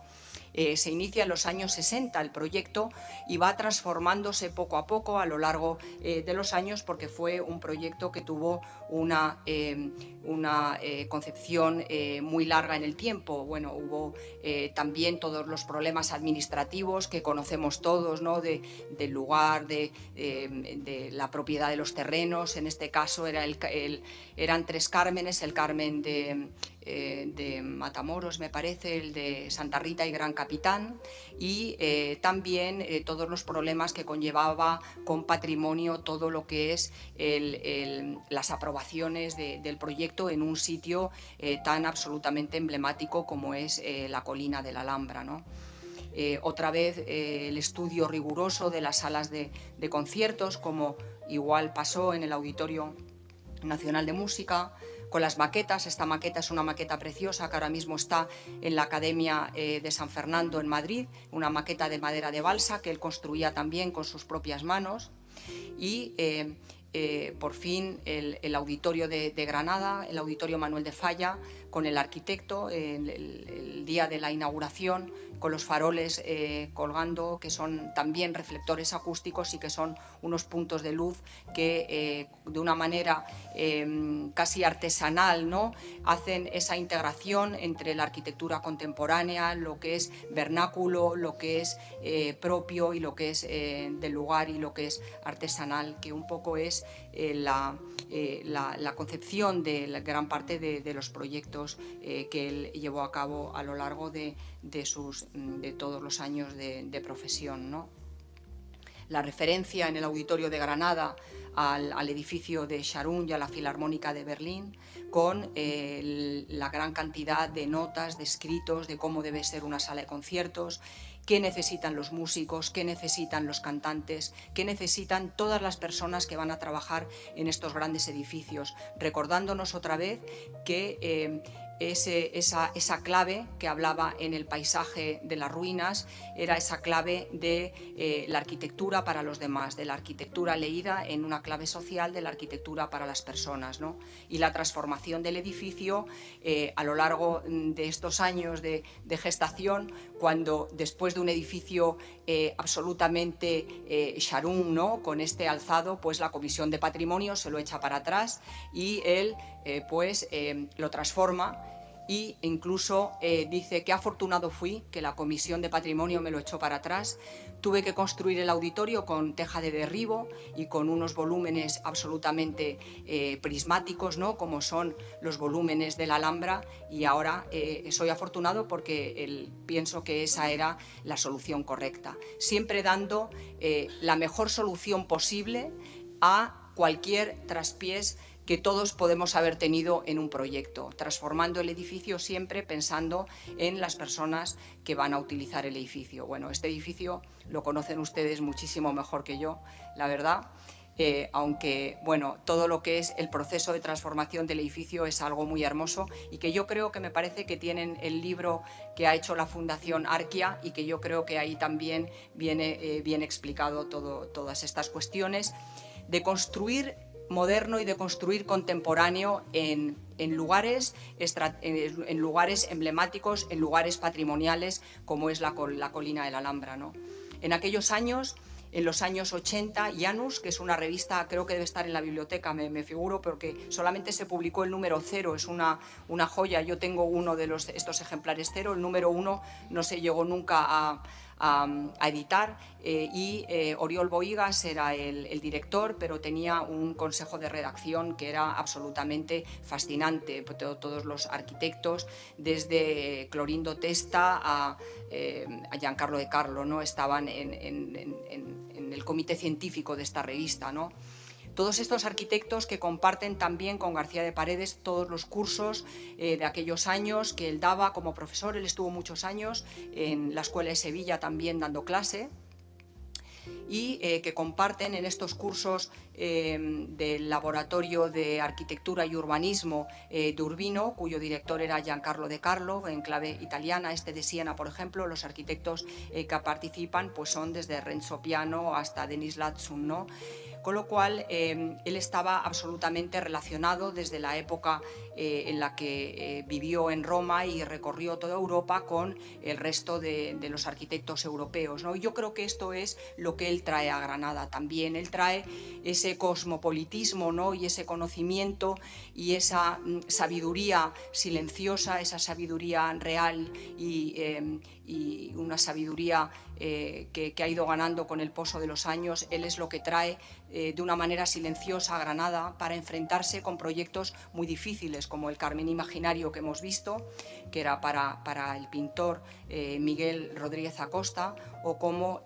se inicia en los años 60 el proyecto y va transformándose poco a poco a lo largo de los años, porque fue un proyecto que tuvo una concepción muy larga en el tiempo. Bueno, hubo también todos los problemas administrativos que conocemos todos, ¿no? Del lugar, de la propiedad de los terrenos. En este caso eran tres cármenes: el Carmen de Matamoros, me parece, el de Santa Rita y Gran Capitán, y también todos los problemas que conllevaba con patrimonio todo lo que es las aprobaciones del proyecto en un sitio tan absolutamente emblemático como es la Colina de la Alhambra, ¿no? Otra vez el estudio riguroso de las salas de conciertos, como igual pasó en el Auditorio Nacional de Música, con las maquetas. Esta maqueta es una maqueta preciosa que ahora mismo está en la Academia de San Fernando en Madrid, una maqueta de madera de balsa que él construía también con sus propias manos. Y por fin el Auditorio de Granada, el Auditorio Manuel de Falla, con el arquitecto, el día de la inauguración, con los faroles colgando, que son también reflectores acústicos y que son unos puntos de luz que de una manera casi artesanal, ¿no?, hacen esa integración entre la arquitectura contemporánea, lo que es vernáculo, lo que es propio y lo que es del lugar y lo que es artesanal, que un poco es la concepción de la gran parte de los proyectos que él llevó a cabo a lo largo de todos los años de profesión, ¿no? La referencia en el Auditorio de Granada al edificio de Scharoun y a la Filarmónica de Berlín, con la gran cantidad de notas, de escritos de cómo debe ser una sala de conciertos, qué necesitan los músicos, qué necesitan los cantantes, qué necesitan todas las personas que van a trabajar en estos grandes edificios, recordándonos otra vez que esa clave que hablaba en el paisaje de las ruinas era esa clave de la arquitectura para los demás, de la arquitectura leída en una clave social, de la arquitectura para las personas, ¿no? Y la transformación del edificio a lo largo de estos años de gestación, cuando después de un edificio absolutamente Scharoun, ¿no?, con este alzado, pues la Comisión de Patrimonio se lo echa para atrás y él lo transforma. Y incluso dice: qué afortunado fui que la Comisión de Patrimonio me lo echó para atrás. Tuve que construir el auditorio con teja de derribo y con unos volúmenes absolutamente prismáticos, ¿no?, como son los volúmenes de la Alhambra, y ahora soy afortunado porque pienso que esa era la solución correcta, siempre dando la mejor solución posible a cualquier traspiés que todos podemos haber tenido en un proyecto, transformando el edificio siempre pensando en las personas que van a utilizar el edificio. Bueno, este edificio lo conocen ustedes muchísimo mejor que yo, la verdad, aunque bueno, todo lo que es el proceso de transformación del edificio es algo muy hermoso y que yo creo que me parece que tienen el libro que ha hecho la Fundación Arquia y que yo creo que ahí también viene bien explicado todas estas cuestiones de construir moderno y de construir contemporáneo en lugares emblemáticos, en lugares patrimoniales como es la Colina de la Alhambra, ¿no? En aquellos años, en los años 80, Janus, que es una revista, creo que debe estar en la biblioteca, me figuro, porque solamente se publicó el número 0, es una joya. Yo tengo uno de estos ejemplares 0, el número 1 no se llegó nunca a editar, y Oriol Bohigas era el director, pero tenía un consejo de redacción que era absolutamente fascinante. Todos los arquitectos, desde Clorindo Testa a Giancarlo De Carlo, ¿no?, estaban en el comité científico de esta revista, ¿no? Todos estos arquitectos que comparten también con García de Paredes todos los cursos de aquellos años que él daba como profesor. Él estuvo muchos años en la Escuela de Sevilla también dando clase, y que comparten en estos cursos del Laboratorio de Arquitectura y Urbanismo de Urbino, cuyo director era Giancarlo De Carlo, en clave italiana, de Siena, por ejemplo. Los arquitectos que participan pues son desde Renzo Piano hasta Denis Latsun, ¿no? Con lo cual, él estaba absolutamente relacionado desde la época en la que vivió en Roma y recorrió toda Europa con el resto de los arquitectos europeos, ¿no? Y yo creo que esto es lo que él trae a Granada también. Él trae ese cosmopolitismo, ¿no? Y ese conocimiento y esa sabiduría silenciosa, esa sabiduría real y una sabiduría que ha ido ganando con el paso de los años. Él es lo que trae de una manera silenciosa a Granada para enfrentarse con proyectos muy difíciles, como el Carmen Imaginario que hemos visto, que era para el pintor Miguel Rodríguez Acosta, o como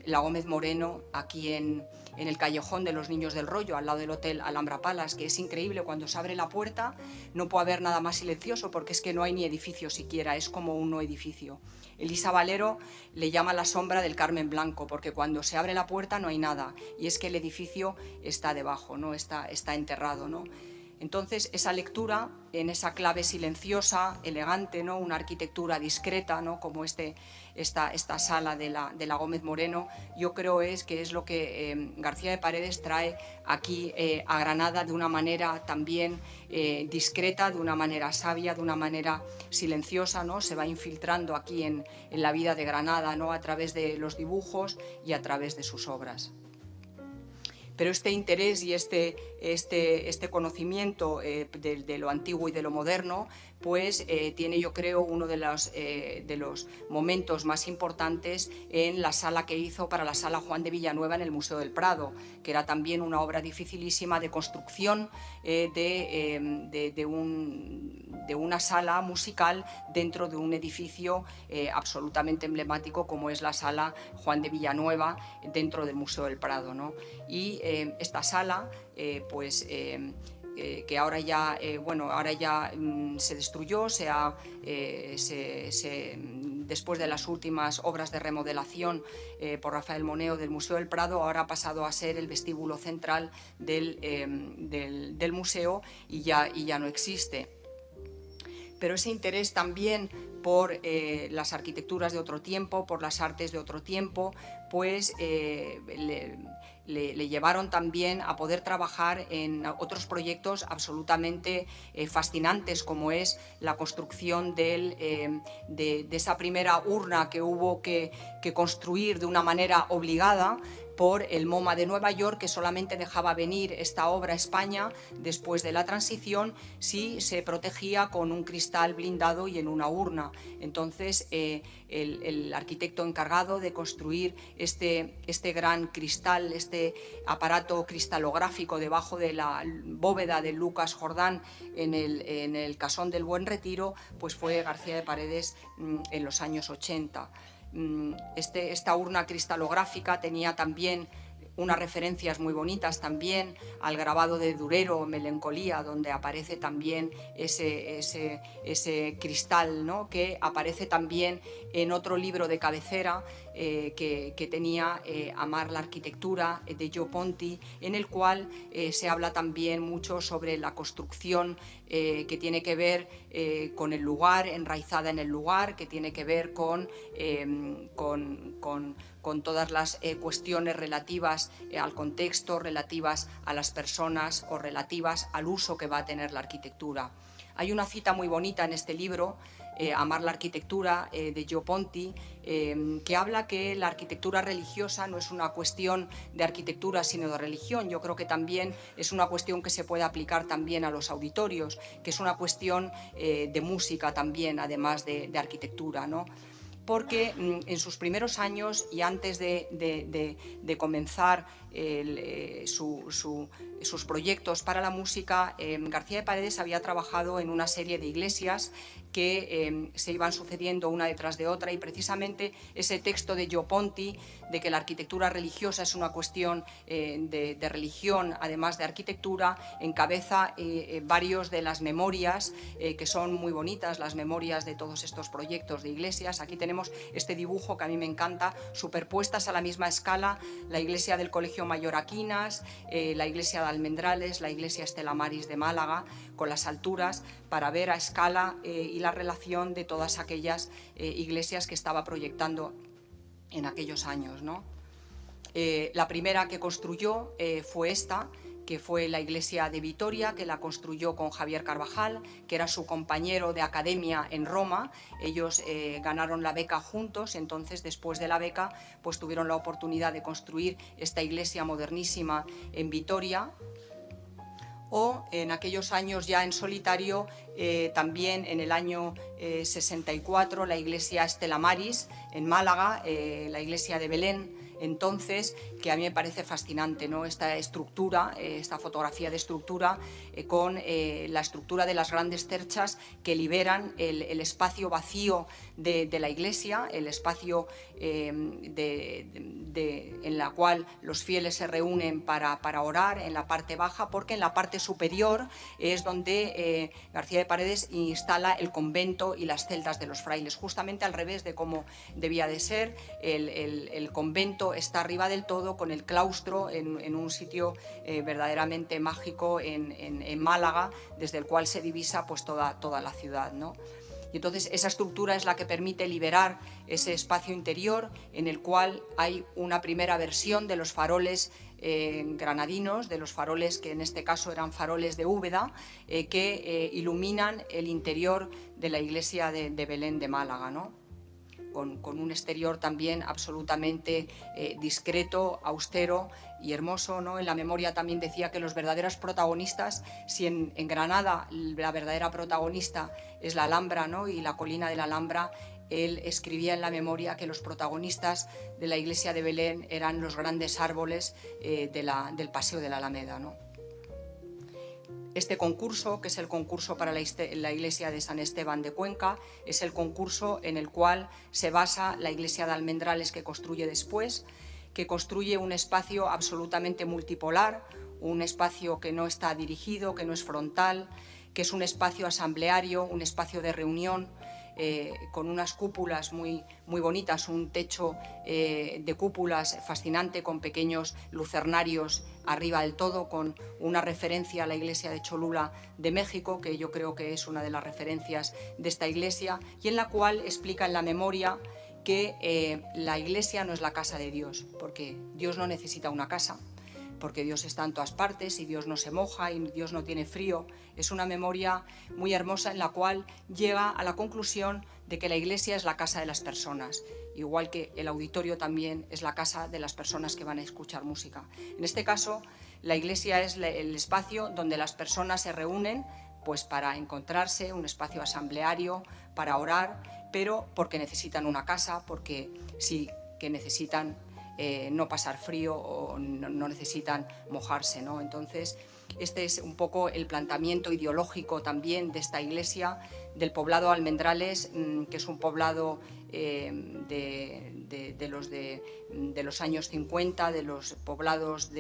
la Gómez Moreno aquí en el Callejón de los Niños del Rollo, al lado del Hotel Alhambra Palace, que es increíble. Cuando se abre la puerta no puede haber nada más silencioso, porque es que no hay ni edificio siquiera, es como un no edificio. Elisa Valero le llama la sombra del Carmen Blanco, porque cuando se abre la puerta no hay nada, y es que el edificio está debajo, ¿no? Está enterrado, ¿no? Entonces, esa lectura en esa clave silenciosa, elegante, ¿no? Una arquitectura discreta, ¿no? Como esta sala de la Gómez Moreno, yo creo que es lo que García de Paredes trae aquí a Granada de una manera también discreta, de una manera sabia, de una manera silenciosa, ¿no? Se va infiltrando aquí en la vida de Granada, ¿no? A través de los dibujos y a través de sus obras. Pero este interés y este conocimiento de lo antiguo y de lo moderno, pues tiene, yo creo, uno de los momentos más importantes en la sala que hizo para la Sala Juan de Villanueva en el Museo del Prado, que era también una obra dificilísima de construcción de una sala musical dentro de un edificio absolutamente emblemático como es la Sala Juan de Villanueva dentro del Museo del Prado, ¿no? Y esta sala, que ahora ya se destruyó, después de las últimas obras de remodelación por Rafael Moneo del Museo del Prado, ahora ha pasado a ser el vestíbulo central del museo y ya no existe. Pero ese interés también por las arquitecturas de otro tiempo, por las artes de otro tiempo, pues le llevaron también a poder trabajar en otros proyectos absolutamente fascinantes, como es la construcción de esa primera urna que hubo que construir de una manera obligada por el MoMA de Nueva York, que solamente dejaba venir esta obra a España después de la transición si se protegía con un cristal blindado y en una urna. Entonces, el arquitecto encargado de construir este gran cristal, este aparato cristalográfico debajo de la bóveda de Lucas Jordán en el Casón del Buen Retiro, pues fue García de Paredes en los años 80. Esta urna cristalográfica tenía también unas referencias muy bonitas también al grabado de Durero, Melancolía, donde aparece también ese cristal, ¿no? Que aparece también en otro libro de cabecera que tenía Amar la arquitectura, de Gio Ponti, en el cual se habla también mucho sobre la construcción que tiene que ver con el lugar, enraizada en el lugar, que tiene que ver con todas las cuestiones relativas al contexto, relativas a las personas o relativas al uso que va a tener la arquitectura. Hay una cita muy bonita en este libro, Amar la arquitectura, de Gio Ponti, que habla que la arquitectura religiosa no es una cuestión de arquitectura sino de religión. Yo creo que también es una cuestión que se puede aplicar también a los auditorios, que es una cuestión de música también, además de arquitectura, ¿no? Porque en sus primeros años y antes de comenzar sus proyectos para la música, García de Paredes había trabajado en una serie de iglesias que se iban sucediendo una detrás de otra, y precisamente ese texto de Gio Ponti, de que la arquitectura religiosa es una cuestión de religión, además de arquitectura, encabeza varios de las memorias que son muy bonitas, las memorias de todos estos proyectos de iglesias. Aquí tenemos este dibujo que a mí me encanta, superpuestas a la misma escala, la iglesia del Colegio Mayor Aquinas, la iglesia de Almendrales, la iglesia Estela Maris de Málaga, con las alturas, para ver a escala y la relación de todas aquellas iglesias que estaba proyectando en aquellos años, ¿no? La primera que construyó fue esta, que fue la iglesia de Vitoria, que la construyó con Javier Carvajal, que era su compañero de academia en Roma. Ellos ganaron la beca juntos, entonces después de la beca pues tuvieron la oportunidad de construir esta iglesia modernísima en Vitoria. O en aquellos años ya en solitario, también en el año 64, la iglesia Estela Maris en Málaga, la iglesia de Belén. Entonces, que a mí me parece fascinante, ¿no? Esta estructura, esta fotografía de estructura con la estructura de las grandes cerchas que liberan el espacio vacío de la iglesia, el espacio en la cual los fieles se reúnen para orar en la parte baja, porque en la parte superior es donde García de Paredes instala el convento y las celdas de los frailes, justamente al revés de cómo debía de ser. El convento está arriba del todo, con el claustro en un sitio verdaderamente mágico en Málaga, desde el cual se divisa pues toda la ciudad, ¿no? Y entonces esa estructura es la que permite liberar ese espacio interior, en el cual hay una primera versión de los faroles granadinos, de los faroles que en este caso eran faroles de Úbeda, que iluminan el interior de la iglesia de Belén de Málaga, ¿no? Con un exterior también absolutamente discreto, austero y hermoso, ¿no? En la memoria también decía que los verdaderos protagonistas, si en Granada la verdadera protagonista es la Alhambra, ¿no? Y la colina de la Alhambra, él escribía en la memoria que los protagonistas de la iglesia de Belén eran los grandes árboles del paseo de la Alameda, ¿no? Este concurso, que es el concurso para la iglesia de San Esteban de Cuenca, es el concurso en el cual se basa la iglesia de Almendrales que construye después, que construye un espacio absolutamente multipolar, un espacio que no está dirigido, que no es frontal, que es un espacio asambleario, un espacio de reunión, con unas cúpulas muy bonitas, un techo de cúpulas fascinante con pequeños lucernarios arriba del todo, con una referencia a la iglesia de Cholula de México, que yo creo que es una de las referencias de esta iglesia, y en la cual explica en la memoria que la iglesia no es la casa de Dios, porque Dios no necesita una casa, porque Dios está en todas partes y Dios no se moja y Dios no tiene frío. Es una memoria muy hermosa en la cual llega a la conclusión de que la iglesia es la casa de las personas, igual que el auditorio también es la casa de las personas que van a escuchar música. En este caso, la iglesia es el espacio donde las personas se reúnen pues para encontrarse, un espacio asambleario, para orar, pero porque necesitan una casa, porque sí que necesitan no pasar frío o no necesitan mojarse, ¿no? Entonces, este es un poco el planteamiento ideológico también de esta iglesia, del poblado Almendrales, que es un poblado de los años 50, de los poblados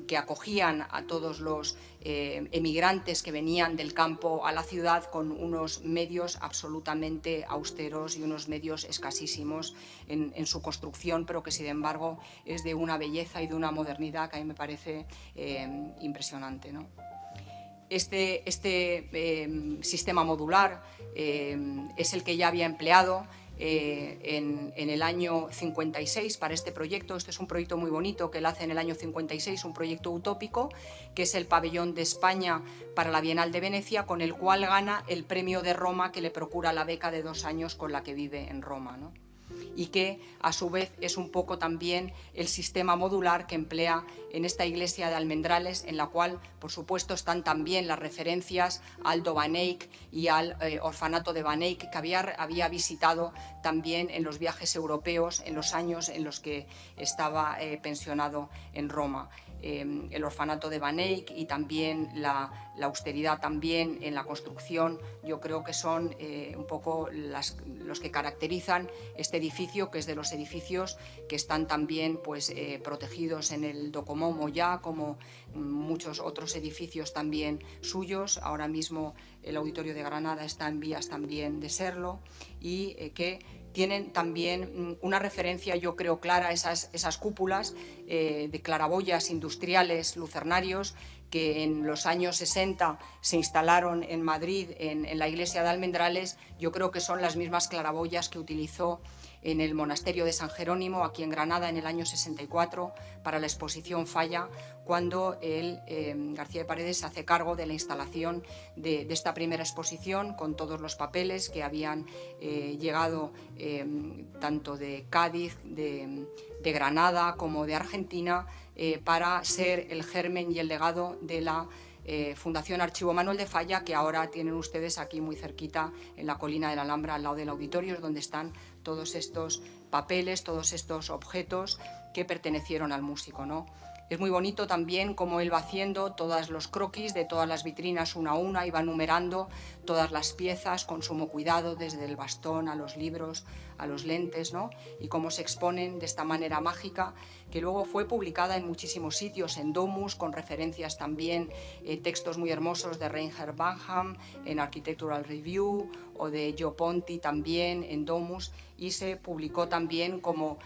que acogían a todos los emigrantes que venían del campo a la ciudad, con unos medios absolutamente austeros y unos medios escasísimos en su construcción, pero que sin embargo es de una belleza y de una modernidad que a mí me parece impresionante, ¿no? Este sistema modular es el que ya había empleado en el año 56 para este proyecto. Este es un proyecto muy bonito que él hace en el año 56, un proyecto utópico, que es el pabellón de España para la Bienal de Venecia, con el cual gana el premio de Roma que le procura la beca de 2 años con la que vive en Roma, ¿no? y que a su vez es un poco también el sistema modular que emplea en esta iglesia de Almendrales, en la cual por supuesto están también las referencias a Aldo Van Eyck y al orfanato de Van Eyck, que había visitado también en los viajes europeos en los años en los que estaba pensionado en Roma. El orfanato de Van Eyck y también la austeridad también en la construcción, yo creo que son un poco los que caracterizan este edificio, que es de los edificios que están también pues, protegidos en el Docomomo ya, como muchos otros edificios también suyos. Ahora mismo el Auditorio de Granada está en vías también de serlo y que tienen también una referencia, yo creo, clara a esas cúpulas de claraboyas industriales lucernarios que en los años 60 se instalaron en Madrid, en la iglesia de Almendrales. Yo creo que son las mismas claraboyas que utilizó en el monasterio de San Jerónimo, aquí en Granada, en el año 64, para la exposición Falla, cuando García de Paredes se hace cargo de la instalación de esta primera exposición, con todos los papeles que habían llegado tanto de Cádiz, de Granada como de Argentina, para ser el germen y el legado de la Fundación Archivo Manuel de Falla, que ahora tienen ustedes aquí muy cerquita en la colina de la Alhambra, al lado del auditorio, es donde están todos estos papeles, todos estos objetos que pertenecieron al músico, ¿no? Es muy bonito también cómo él va haciendo todos los croquis de todas las vitrinas una a una y va numerando todas las piezas con sumo cuidado, desde el bastón a los libros, a los lentes, ¿no? Y cómo se exponen de esta manera mágica, que luego fue publicada en muchísimos sitios, en Domus, con referencias también, textos muy hermosos de Reinhard Banham, en Architectural Review, o de Gio Ponti también en Domus, y se publicó también como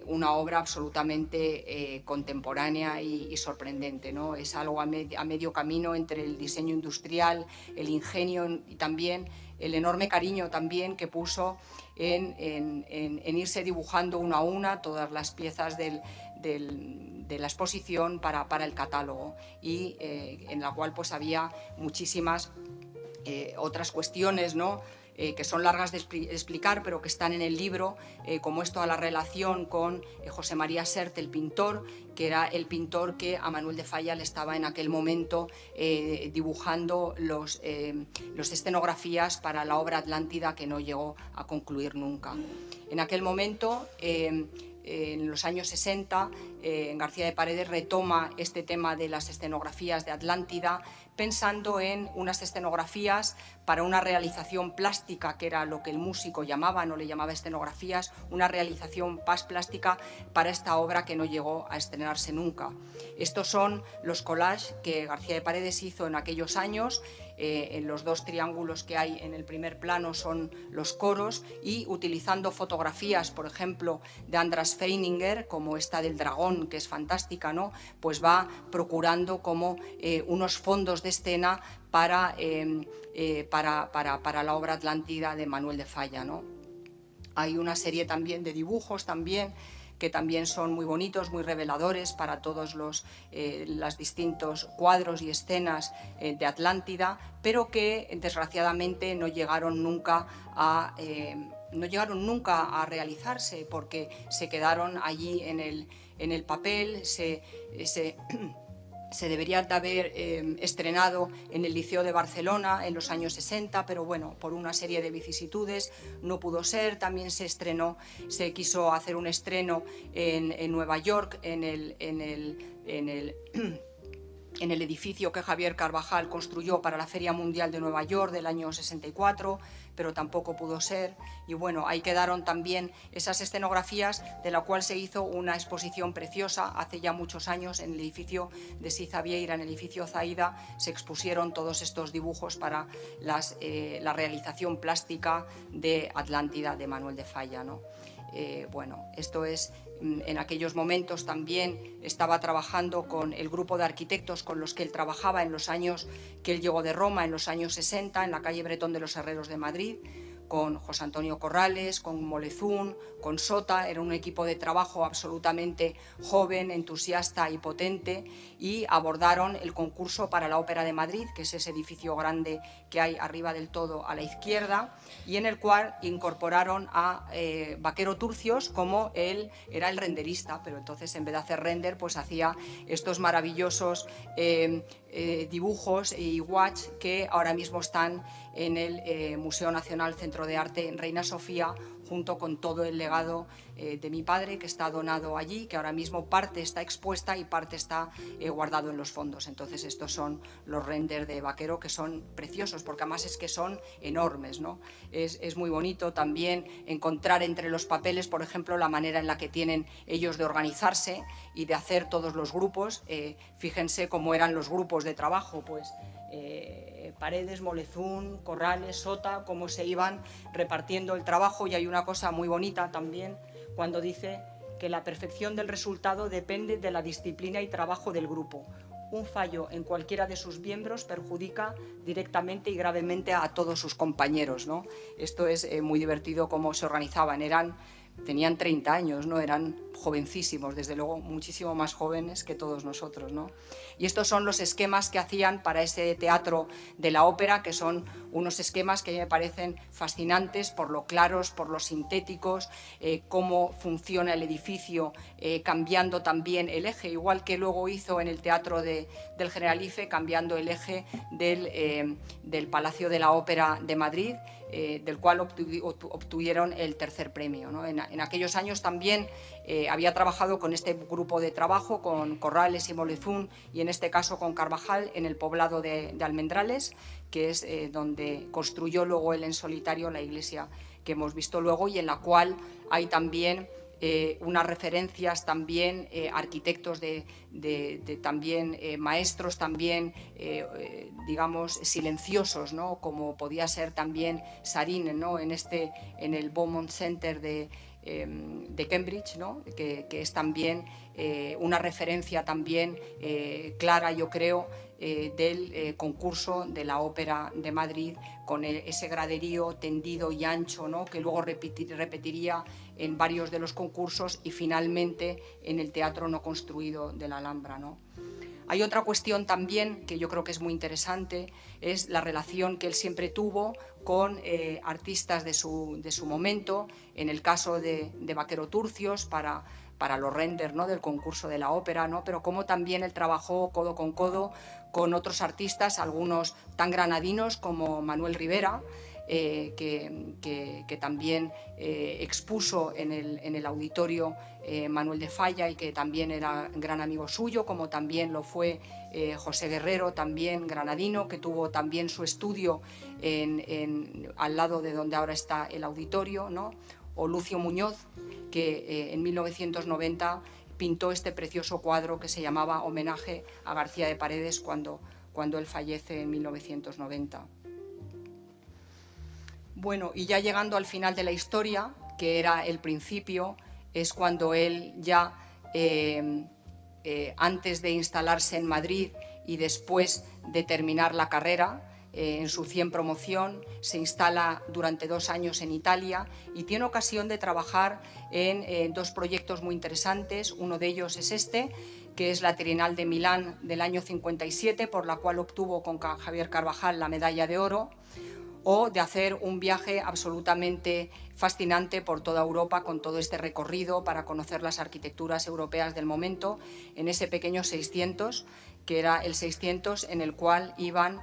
una obra absolutamente contemporánea y sorprendente, ¿no? Es algo a medio camino entre el diseño industrial, el ingenio y también el enorme cariño también que puso en irse dibujando una a una todas las piezas de la exposición para el catálogo, y en la cual pues había muchísimas otras cuestiones, ¿no? Que son largas de explicar, pero que están en el libro, como es toda la relación con José María Sert, el pintor, que era el pintor que a Manuel de Falla le estaba en aquel momento dibujando las escenografías para la obra Atlántida, que no llegó a concluir nunca. En aquel momento, en los años 60, García de Paredes retoma este tema de las escenografías de Atlántida, pensando en unas escenografías para una realización plástica, que era lo que el músico llamaba, no le llamaba escenografías, una realización plástica para esta obra que no llegó a estrenarse nunca. Estos son los collages que García de Paredes hizo en aquellos años. En los dos triángulos que hay en el primer plano son los coros, y utilizando fotografías, por ejemplo, de Andras Feininger, como esta del dragón, que es fantástica, ¿no? Pues va procurando como unos fondos de escena para la obra Atlántida de Manuel de Falla, ¿no? Hay una serie también de dibujos también, que también son muy bonitos, muy reveladores para todos los distintos cuadros y escenas de Atlántida, pero que desgraciadamente no llegaron nunca a realizarse, porque se quedaron allí en el papel. Se debería de haber estrenado en el Liceo de Barcelona en los años 60, pero bueno, por una serie de vicisitudes no pudo ser. También se quiso hacer un estreno en Nueva York, en el edificio que Javier Carvajal construyó para la Feria Mundial de Nueva York del año 64, pero tampoco pudo ser. Y bueno, ahí quedaron también esas escenografías, de la cual se hizo una exposición preciosa hace ya muchos años en el edificio de Siza Vieira, en el edificio Zaida. Se expusieron todos estos dibujos para la realización plástica de Atlántida de Manuel de Falla, ¿no? Bueno, esto es. En aquellos momentos también estaba trabajando con el grupo de arquitectos con los que él trabajaba en los años que él llegó de Roma, en los años 60, en la calle Bretón de los Herreros de Madrid, con José Antonio Corrales, con Molezún, con Sota. Era un equipo de trabajo absolutamente joven, entusiasta y potente, y abordaron el concurso para la Ópera de Madrid, que es ese edificio grande que hay arriba del todo a la izquierda, y en el cual incorporaron a Vaquero Turcios, como él era el renderista, pero entonces en vez de hacer render pues hacía estos maravillosos dibujos y watch que ahora mismo están en el Museo Nacional Centro de Arte en Reina Sofía, junto con todo el legado de mi padre, que está donado allí, que ahora mismo parte está expuesta y parte está guardado en los fondos. Entonces estos son los renders de Vaquero, que son preciosos, porque además es que son enormes, ¿no? Es muy bonito también encontrar entre los papeles, por ejemplo, la manera en la que tienen ellos de organizarse y de hacer todos los grupos. Fíjense cómo eran los grupos de trabajo, pues Paredes, Molezún, Corrales, Sota, cómo se iban repartiendo el trabajo. Y hay una cosa muy bonita también cuando dice que la perfección del resultado depende de la disciplina y trabajo del grupo. Un fallo en cualquiera de sus miembros perjudica directamente y gravemente a todos sus compañeros, ¿no? Esto es muy divertido cómo se organizaban. Tenían 30 años, ¿no? Eran jovencísimos, desde luego muchísimo más jóvenes que todos nosotros, ¿no? Y estos son los esquemas que hacían para ese teatro de la ópera, que son unos esquemas que me parecen fascinantes por lo claros, por lo sintéticos, cómo funciona el edificio, cambiando también el eje, igual que luego hizo en el Teatro del Generalife, cambiando el eje del Palacio de la Ópera de Madrid, del cual obtuvieron el tercer premio, ¿no? En aquellos años también había trabajado con este grupo de trabajo, con Corrales y Molezún, y en este caso con Carvajal, en el poblado de Almendrales, que es donde construyó luego él en solitario la iglesia que hemos visto luego, y en la cual hay también unas referencias también, arquitectos también maestros también, digamos, silenciosos, ¿no? Como podía ser también Sarin, ¿no? En el Beaumont Center de Cambridge, ¿no? que es también una referencia también clara, yo creo, del concurso de la Ópera de Madrid, con ese graderío tendido y ancho, ¿no? Que luego repetiría en varios de los concursos y finalmente en el teatro no construido de la Alhambra, ¿no? Hay otra cuestión también que yo creo que es muy interesante, es la relación que él siempre tuvo con artistas de su momento, en el caso de Vaquero Turcios, para los renders, ¿no? Del concurso de la ópera, ¿no? Pero como también él trabajó codo con codo con otros artistas, algunos tan granadinos como Manuel Rivera, que también expuso en el auditorio Manuel de Falla, y que también era gran amigo suyo, como también lo fue José Guerrero, también granadino, que tuvo también su estudio al lado de donde ahora está el auditorio, ¿no? O Lucio Muñoz, que en 1990 pintó este precioso cuadro que se llamaba Homenaje a García de Paredes cuando él fallece en 1990. Bueno, y ya llegando al final de la historia, que era el principio, es cuando él ya, antes de instalarse en Madrid y después de terminar la carrera, en su 100 promoción, se instala durante 2 años en Italia y tiene ocasión de trabajar en 2 proyectos muy interesantes. Uno de ellos es este, que es la Trienal de Milán del año 57, por la cual obtuvo con Javier Carvajal la medalla de oro, o de hacer un viaje absolutamente fascinante por toda Europa, con todo este recorrido para conocer las arquitecturas europeas del momento, en ese pequeño 600, que era el 600 en el cual iban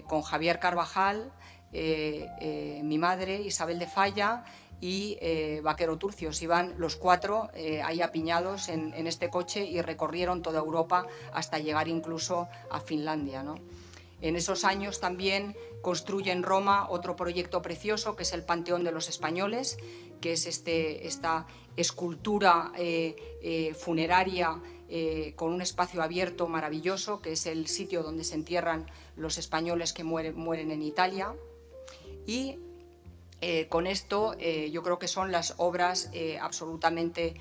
con Javier Carvajal, mi madre, Isabel de Falla y Vaquero Turcios. Iban los 4 ahí apiñados en este coche y recorrieron toda Europa hasta llegar incluso a Finlandia, ¿no? En esos años también construye en Roma otro proyecto precioso, que es el Panteón de los Españoles, que es esta escultura funeraria con un espacio abierto maravilloso, que es el sitio donde se entierran los españoles que mueren en Italia. Y con esto yo creo que son las obras absolutamente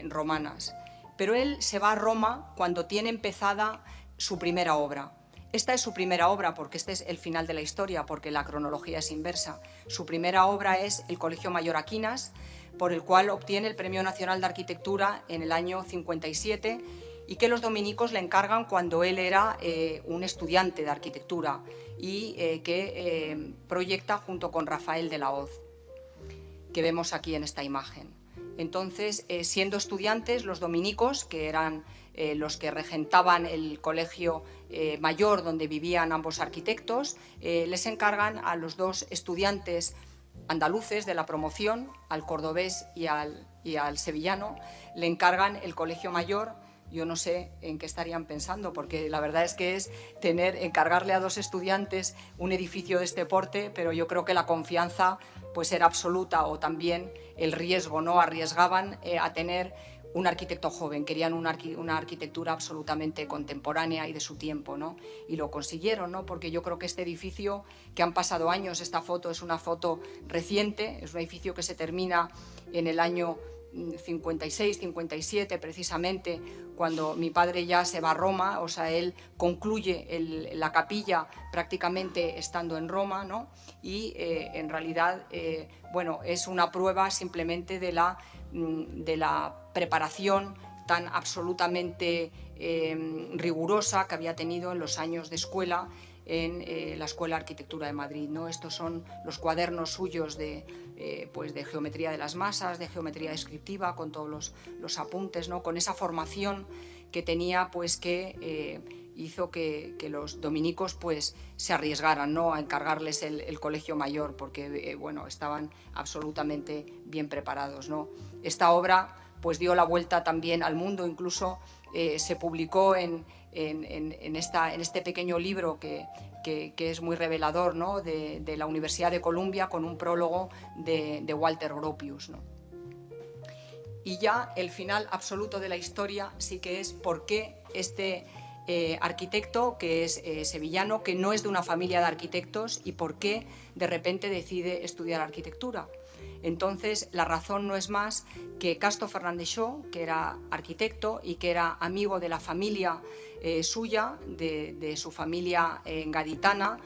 romanas. Pero él se va a Roma cuando tiene empezada su primera obra. Esta es su primera obra, porque este es el final de la historia, porque la cronología es inversa. Su primera obra es el Colegio Mayor Aquinas, por el cual obtiene el Premio Nacional de Arquitectura en el año 57 y que los dominicos le encargan cuando él era un estudiante de arquitectura y que proyecta junto con Rafael de la Hoz, que vemos aquí en esta imagen. Entonces, siendo estudiantes, los dominicos, que eran los que regentaban el colegio mayor donde vivían ambos arquitectos, les encargan a los dos estudiantes andaluces de la promoción, al cordobés y al sevillano, le encargan el colegio mayor. Yo no sé en qué estarían pensando, porque la verdad es que es encargarle a dos estudiantes un edificio de este porte, pero yo creo que la confianza pues era absoluta, o también el riesgo, ¿no? Arriesgaban a tener un arquitecto joven, querían una arquitectura absolutamente contemporánea y de su tiempo, ¿no? Y lo consiguieron, ¿no? Porque yo creo que este edificio, que han pasado años, esta foto es una foto reciente, es un edificio que se termina en el año 56, 57, precisamente, cuando mi padre ya se va a Roma, o sea, él concluye la capilla prácticamente estando en Roma, ¿no? Y en realidad, bueno, es una prueba simplemente de la preparación tan absolutamente rigurosa que había tenido en los años de escuela en la Escuela de Arquitectura de Madrid, ¿no? Estos son los cuadernos suyos pues de geometría de las masas, de geometría descriptiva, con todos los apuntes, ¿no? Con esa formación que tenía, pues que hizo que los dominicos pues se arriesgaran, ¿no? A encargarles el colegio mayor, porque bueno, estaban absolutamente bien preparados, ¿no? Esta obra pues dio la vuelta también al mundo, incluso se publicó en este pequeño libro que es muy revelador, ¿no? de la Universidad de Columbia, con un prólogo de Walter Gropius, ¿no? Y ya el final absoluto de la historia sí que es por qué este arquitecto, que es sevillano, que no es de una familia de arquitectos, y por qué de repente decide estudiar arquitectura. Entonces, la razón no es más que Casto Fernández Shaw, que era arquitecto y que era amigo de la familia suya, de su familia gaditana.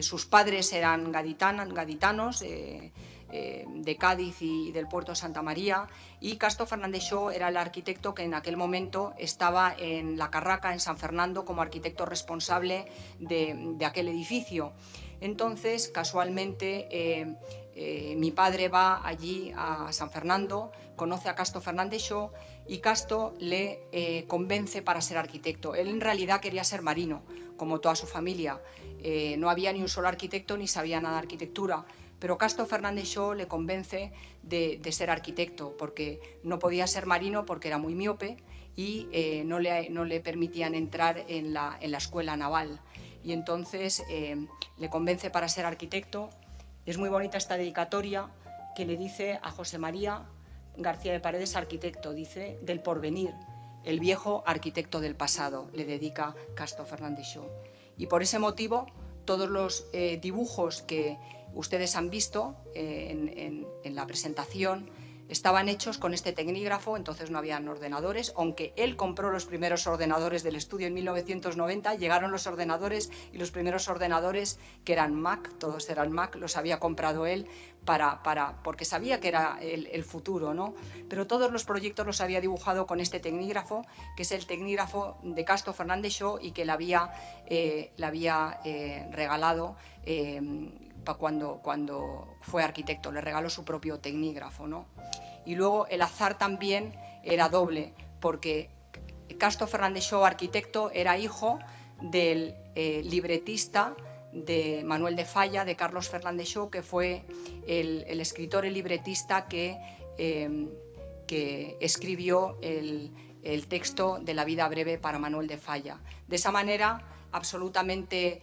Sus padres eran gaditanos, de Cádiz y del puerto de Santa María, y Casto Fernández Shaw era el arquitecto que en aquel momento estaba en La Carraca, en San Fernando, como arquitecto responsable de aquel edificio. Entonces, casualmente, mi padre va allí a San Fernando, conoce a Casto Fernández Shaw y Casto le convence para ser arquitecto. Él en realidad quería ser marino, como toda su familia. No había ni un solo arquitecto ni sabía nada de arquitectura, pero Casto Fernández Shaw le convence de ser arquitecto, porque no podía ser marino porque era muy miope y no le permitían entrar en la escuela naval. Y entonces le convence para ser arquitecto. Es muy bonita esta dedicatoria que le dice a José María García de Paredes, arquitecto, dice: del porvenir, el viejo arquitecto del pasado, le dedica Casto Fernández Shaw. Y por ese motivo, todos los dibujos que ustedes han visto en la presentación estaban hechos con este tecnígrafo. Entonces no habían ordenadores, aunque él compró los primeros ordenadores del estudio en 1990, llegaron los ordenadores, y los primeros ordenadores, que eran Mac, todos eran Mac, los había comprado él porque sabía que era el futuro, ¿no? Pero todos los proyectos los había dibujado con este tecnígrafo, que es el tecnígrafo de Casto Fernández Shaw y que le había regalado cuando fue arquitecto, le regaló su propio tecnígrafo, ¿no? Y luego el azar también era doble, porque Casto Fernández Shaw, arquitecto, era hijo del libretista de Manuel de Falla, de Carlos Fernández Shaw, que fue el escritor y libretista que escribió el texto de La vida breve para Manuel de Falla. De esa manera absolutamente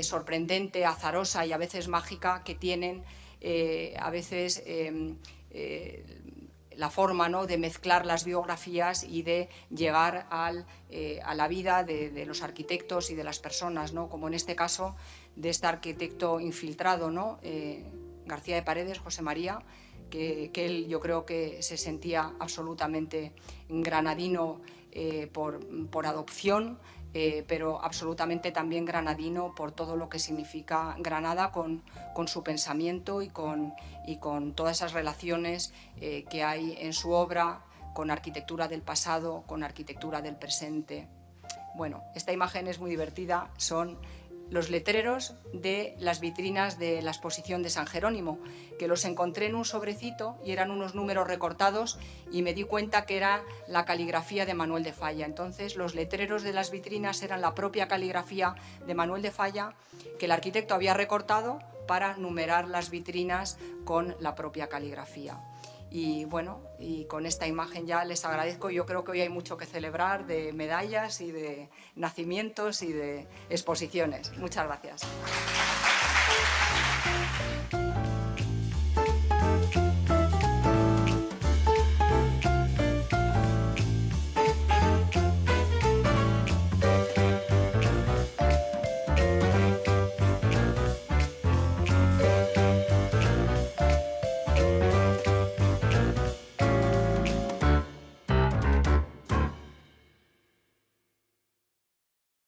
sorprendente, azarosa y a veces mágica, que tienen a veces la forma, ¿no?, de mezclar las biografías y de llegar a la vida de los arquitectos y de las personas, ¿no?, como en este caso de este arquitecto infiltrado, ¿no?, García de Paredes, José María, que él, yo creo que se sentía absolutamente granadino por adopción, pero absolutamente también granadino por todo lo que significa Granada con su pensamiento y con todas esas relaciones que hay en su obra, con arquitectura del pasado, con arquitectura del presente. Bueno, esta imagen es muy divertida, son los letreros de las vitrinas de la exposición de San Jerónimo, que los encontré en un sobrecito y eran unos números recortados y me di cuenta que era la caligrafía de Manuel de Falla. Entonces, los letreros de las vitrinas eran la propia caligrafía de Manuel de Falla que el arquitecto había recortado para numerar las vitrinas con la propia caligrafía. Y bueno, y con esta imagen ya les agradezco. Yo creo que hoy hay mucho que celebrar de medallas y de nacimientos y de exposiciones. Muchas gracias.